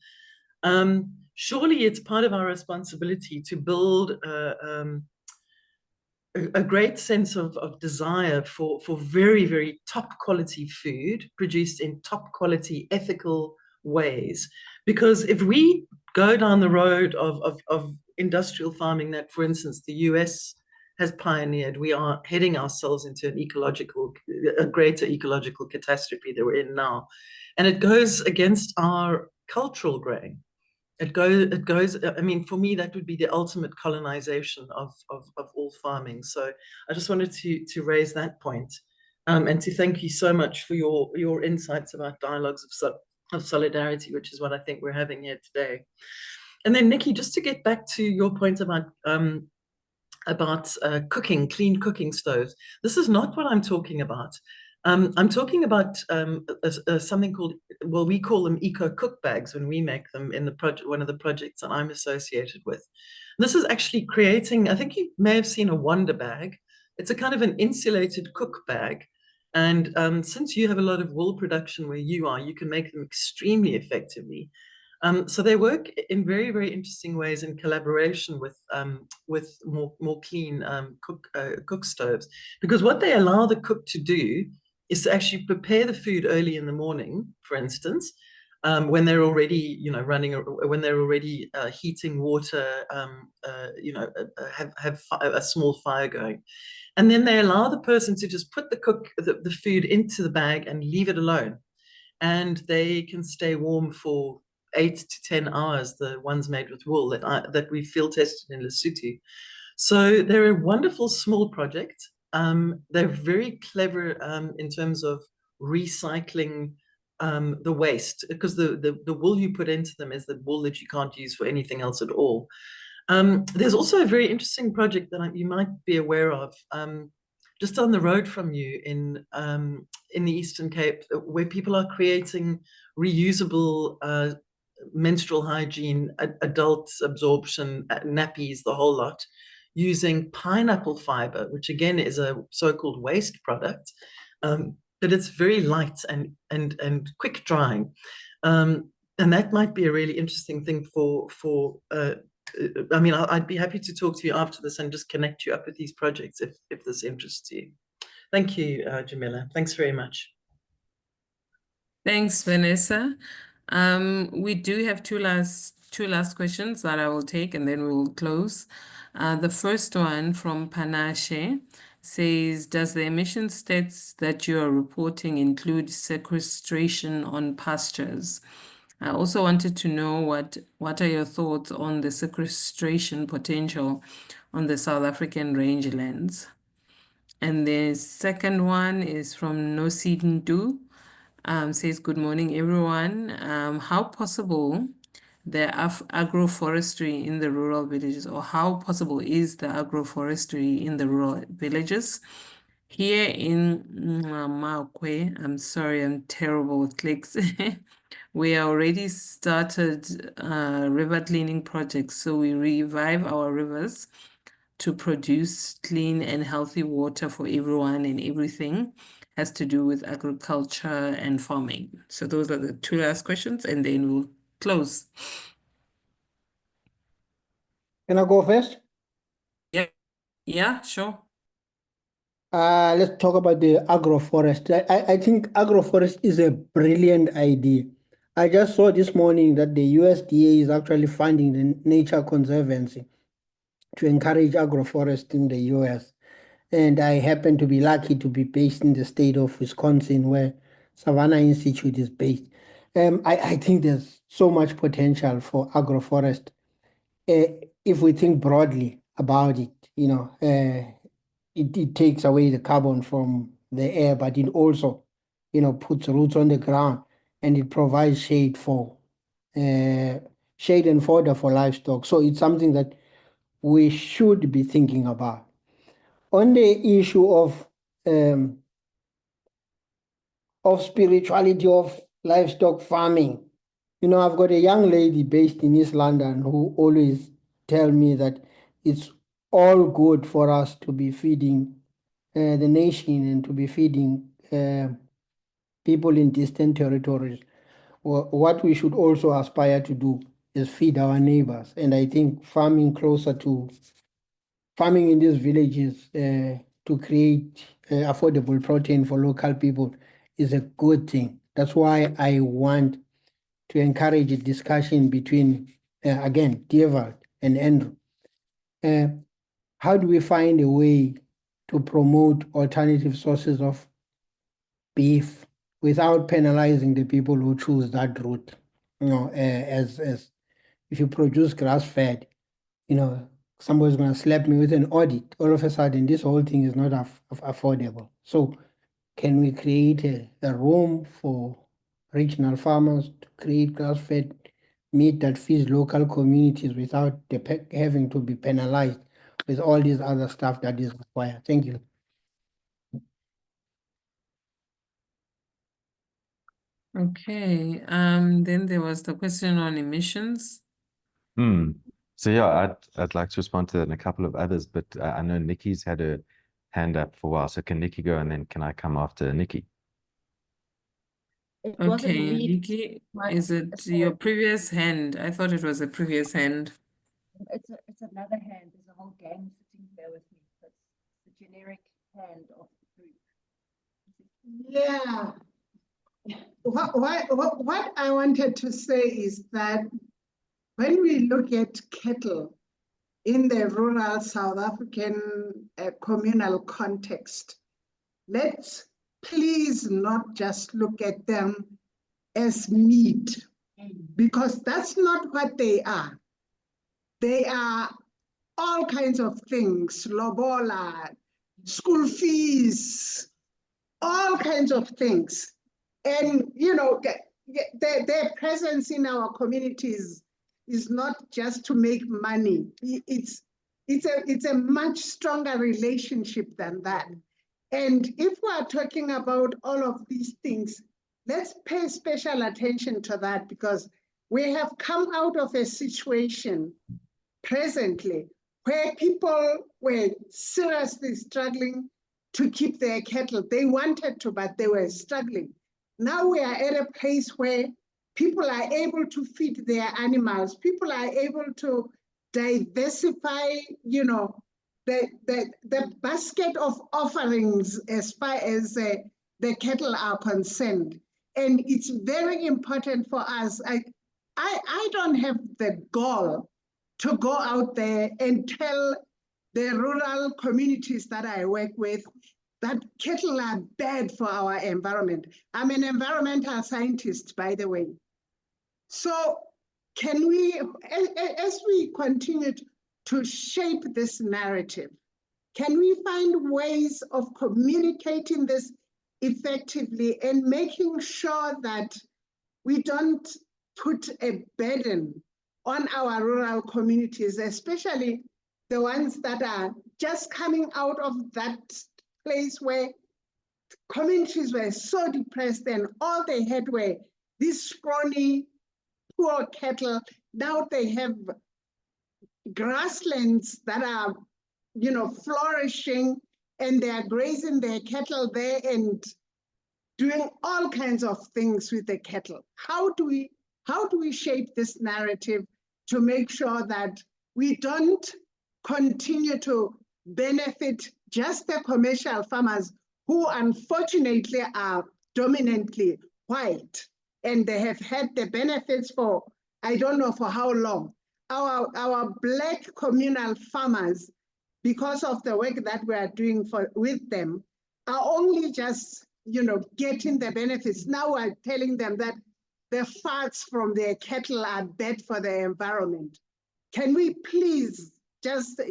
Speaker 7: Surely it's part of our responsibility to build a great sense of desire for very, very top quality food produced in top quality ethical ways. Because if we go down the road of industrial farming that, for instance, the US has pioneered, we are heading ourselves into a greater ecological catastrophe that we're in now. And it goes against our cultural grain. It goes, I mean, for me, that would be the ultimate colonization of all farming. So I just wanted to raise that point, and to thank you so much for your insights about dialogues of solidarity, which is what I think we're having here today. And then Nikki, just to get back to your point about cooking, clean cooking stoves. This is not what I'm talking about. I'm talking about something called, well, we call them eco cook bags when we make them in the project, one of the projects that I'm associated with. This is actually creating, I think you may have seen a Wonder bag. It's a kind of an insulated cook bag. And since you have a lot of wool production where you are, you can make them extremely effectively. So they work in very, very interesting ways in collaboration with more clean cook stoves, because what they allow the cook to do is to actually prepare the food early in the morning, for instance, when they're already, running, when they're already heating water, have a small fire going. And then they allow the person to just put the food into the bag and leave it alone. And they can stay warm for 8 to 10 hours, the ones made with wool that we field tested in Lesotho. So they're a wonderful small project. They're very clever in terms of recycling the waste, because the wool you put into them is the wool that you can't use for anything else at all. There's also a very interesting project that you might be aware of, just down the road from you in the Eastern Cape, where people are creating reusable menstrual hygiene, adult absorption, nappies, the whole lot, using pineapple fiber, which again is a so-called waste product, but it's very light and quick drying. And that might be a really interesting thing for I mean, I'd be happy to talk to you after this and just connect you up with these projects if this interests you. Thank you, Jamila. Thanks very much.
Speaker 1: Thanks, Vanessa. We do have two last questions that I will take, and then we will close. The first one from Panache says, does the emission stats that you are reporting include sequestration on pastures? I also wanted to know what are your thoughts on the sequestration potential on the South African rangelands? And the second one is from Nosidndu. Says, good morning, everyone. How possible the agroforestry in the rural villages, or how possible is the agroforestry in the rural villages? Here in Maokwe, I'm sorry, I'm terrible with clicks. We already started river cleaning projects, so we revive our rivers to produce clean and healthy water for everyone, and everything has to do with agriculture and farming. So those are the two last questions, and then we'll close.
Speaker 3: Can I go first?
Speaker 1: Yeah, sure.
Speaker 3: Let's talk about the agroforest. I think agroforest is a brilliant idea. I just saw this morning that the USDA is actually funding the Nature Conservancy to encourage agroforest in the US. And I happen to be lucky to be based in the state of Wisconsin, where Savannah Institute is based. I think there's so much potential for agroforest if we think broadly about it. It takes away the carbon from the air, but it also, puts roots on the ground, and it provides shade and fodder for livestock. So it's something that we should be thinking about. On the issue of spirituality of livestock farming, I've got a young lady based in East London who always tell me that it's all good for us to be feeding the nation and to be feeding people in distant territories. What we should also aspire to do is feed our neighbors. And I think farming in these villages to create affordable protein for local people is a good thing. That's why I want to encourage a discussion between, again, Dewald and Andrew. How do we find a way to promote alternative sources of beef without penalizing the people who choose that route? As if you produce grass-fed, somebody's going to slap me with an audit. All of a sudden, this whole thing is not affordable. So can we create a room for regional farmers to create grass-fed meat that feeds local communities without having to be penalized with all this other stuff that is required? Thank you.
Speaker 1: Okay, then there was the question on emissions.
Speaker 2: So yeah, I'd like to respond to that and a couple of others, but I know Nikki's had a hand up for a while. So can Nikki go, and then can I come after Nikki?
Speaker 4: It wasn't
Speaker 1: Okay,
Speaker 4: me.
Speaker 1: Nikki, is it your previous hand? I thought it was a previous hand.
Speaker 4: It's another hand. There's a whole gang sitting there with me. That's the generic hand of the group.
Speaker 5: Yeah. What I wanted to say is that when we look at cattle in the rural South African communal context, let's please not just look at them as meat, because that's not what they are. They are all kinds of things, lobola, school fees, all kinds of things. And, their presence in our communities is not just to make money. It's a much stronger relationship than that. And if we are talking about all of these things, let's pay special attention to that, because we have come out of a situation presently where people were seriously struggling to keep their cattle. They wanted to, but they were struggling. Now we are at a place where people are able to feed their animals. People are able to diversify, the basket of offerings as far as the cattle are concerned. And it's very important for us. I don't have the goal to go out there and tell the rural communities that I work with that cattle are bad for our environment. I'm an environmental scientist, by the way. So can we, as we continue to shape this narrative, can we find ways of communicating this effectively and making sure that we don't put a burden on our rural communities, especially the ones that are just coming out of that place where communities were so depressed and all they had were these scrawny, poor cattle. Now they have grasslands that are, flourishing, and they are grazing their cattle there and doing all kinds of things with the cattle. How do we shape this narrative to make sure that we don't continue to benefit just the commercial farmers who unfortunately are dominantly white and they have had the benefits for, I don't know for how long. Our Black communal farmers, because of the work that we are doing with them, are only just, getting the benefits. Now we're telling them that the fats from their cattle are bad for the environment. Can we please just,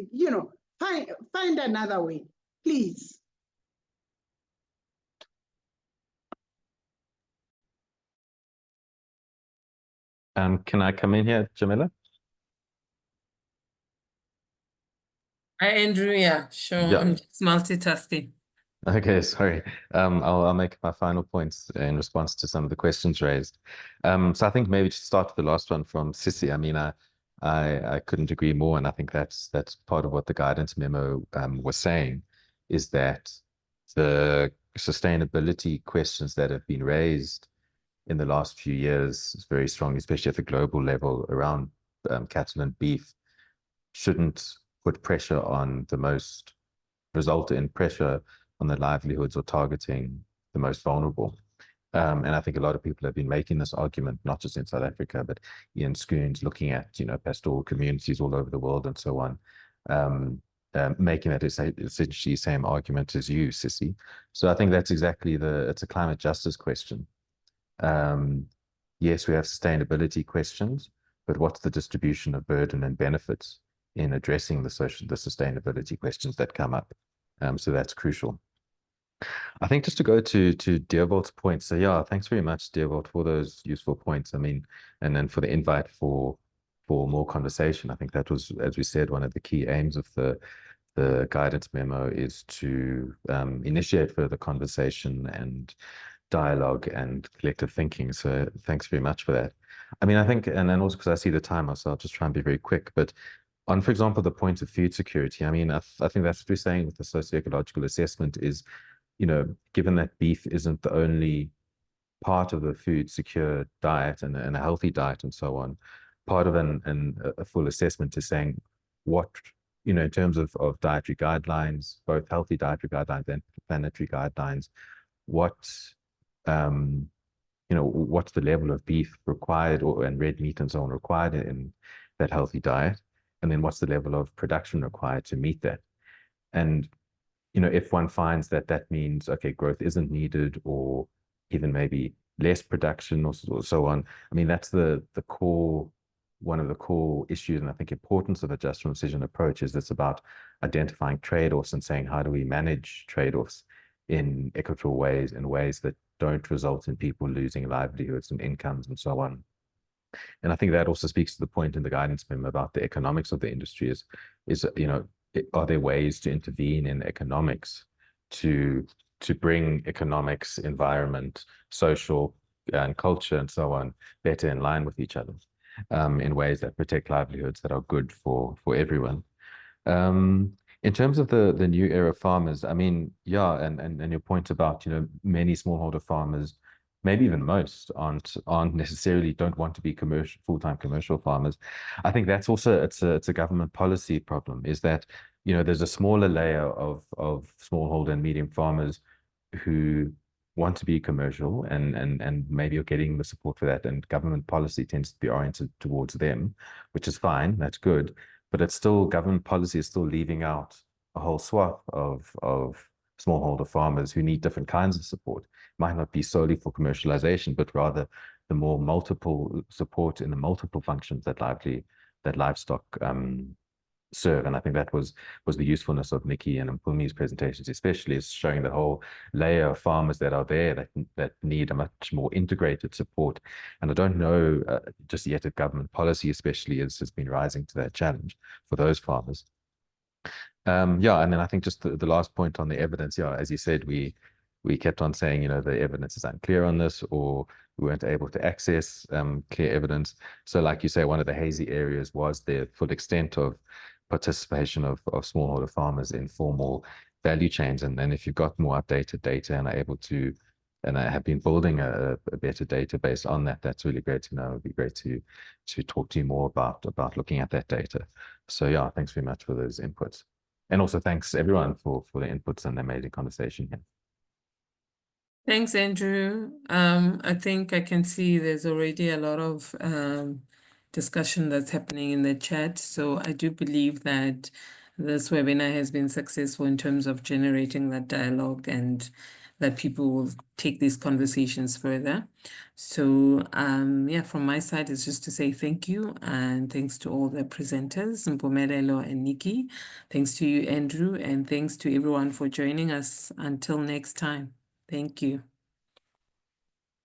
Speaker 5: find another way, please?
Speaker 2: Can I come in here, Jamila?
Speaker 1: Hi, Andrew. Yeah, sure.
Speaker 2: Yeah.
Speaker 1: I'm just multitasking.
Speaker 2: Okay, sorry. I'll make my final points in response to some of the questions raised. So I think maybe to start with the last one from Sissy. I mean, I couldn't agree more, and I think that's part of what the guidance memo was saying, is that the sustainability questions that have been raised in the last few years, very strongly, especially at the global level around cattle and beef, shouldn't put pressure on result in pressure on the livelihoods or targeting the most vulnerable. And I think a lot of people have been making this argument, not just in South Africa, but Ian Schoon's looking at, pastoral communities all over the world and so on, making that essentially the same argument as you, Sissy. So I think that's exactly it's a climate justice question. Yes, we have sustainability questions, but what's the distribution of burden and benefits in addressing the sustainability questions that come up? So that's crucial. I think just to go to Deerwold's point. So yeah, thanks very much, Deerwold, for those useful points. I mean, and then for the invite for more conversation. I think that was, as we said, one of the key aims of the guidance memo is to initiate further conversation and dialogue and collective thinking. So thanks very much for that. I mean, I think, and then also because I see the time, so I'll just try and be very quick, but on, for example, the point of food security, I mean, I think that's what we're saying with the socio-ecological assessment is, given that beef isn't the only part of the food secure diet and a healthy diet and so on, part of a full assessment is saying what, in terms of dietary guidelines, both healthy dietary guidelines and planetary guidelines, what's the level of beef required and red meat and so on required in that healthy diet? And then what's the level of production required to meet that? And, if one finds that means, okay, growth isn't needed, or even maybe less production or so on, I mean, that's one of the core issues, and I think importance of a just transition approach is it's about identifying trade-offs and saying, how do we manage trade-offs in equitable ways, in ways that don't result in people losing livelihoods and incomes and so on. And I think that also speaks to the point in the guidance memo about the economics of the industry are there ways to intervene in economics to bring economics, environment, social and culture and so on better in line with each other in ways that protect livelihoods that are good for everyone. In terms of the new era farmers, I mean, yeah, and your point about, many smallholder farmers, maybe even most, aren't necessarily don't want to be full-time commercial farmers. I think that's also it's a government policy problem, is that, there's a smaller layer of smallholder and medium farmers who want to be commercial and maybe are getting the support for that, and government policy tends to be oriented towards them, which is fine, that's good. But it's still, government policy is still leaving out a whole swath of smallholder farmers who need different kinds of support. It might not be solely for commercialization, but rather the more multiple support in the multiple functions that livestock serve. And I think that was the usefulness of Nikki and Mpumi's presentations, especially, is showing the whole layer of farmers that are there that need a much more integrated support. And I don't know just yet if government policy especially has been rising to that challenge for those farmers. Yeah, and then I think just the last point on the evidence, yeah, as you said, we kept on saying, the evidence is unclear on this, or we weren't able to access clear evidence. So like you say, one of the hazy areas was the full extent of participation of smallholder farmers in formal value chains. And then if you've got more updated data and are able to, and I have been building a better database on that, that's really great to know. It'd be great to talk to you more about looking at that data. So yeah, thanks very much for those inputs. And also thanks everyone for the inputs and the amazing conversation here.
Speaker 1: Thanks, Andrew. I think I can see there's already a lot of discussion that's happening in the chat. So I do believe that this webinar has been successful in terms of generating that dialogue and that people will take these conversations further. So yeah, from my side, it's just to say thank you and thanks to all the presenters, Mpumelelo and Nikki. Thanks to you, Andrew, and thanks to everyone for joining us. Until next time. Thank you.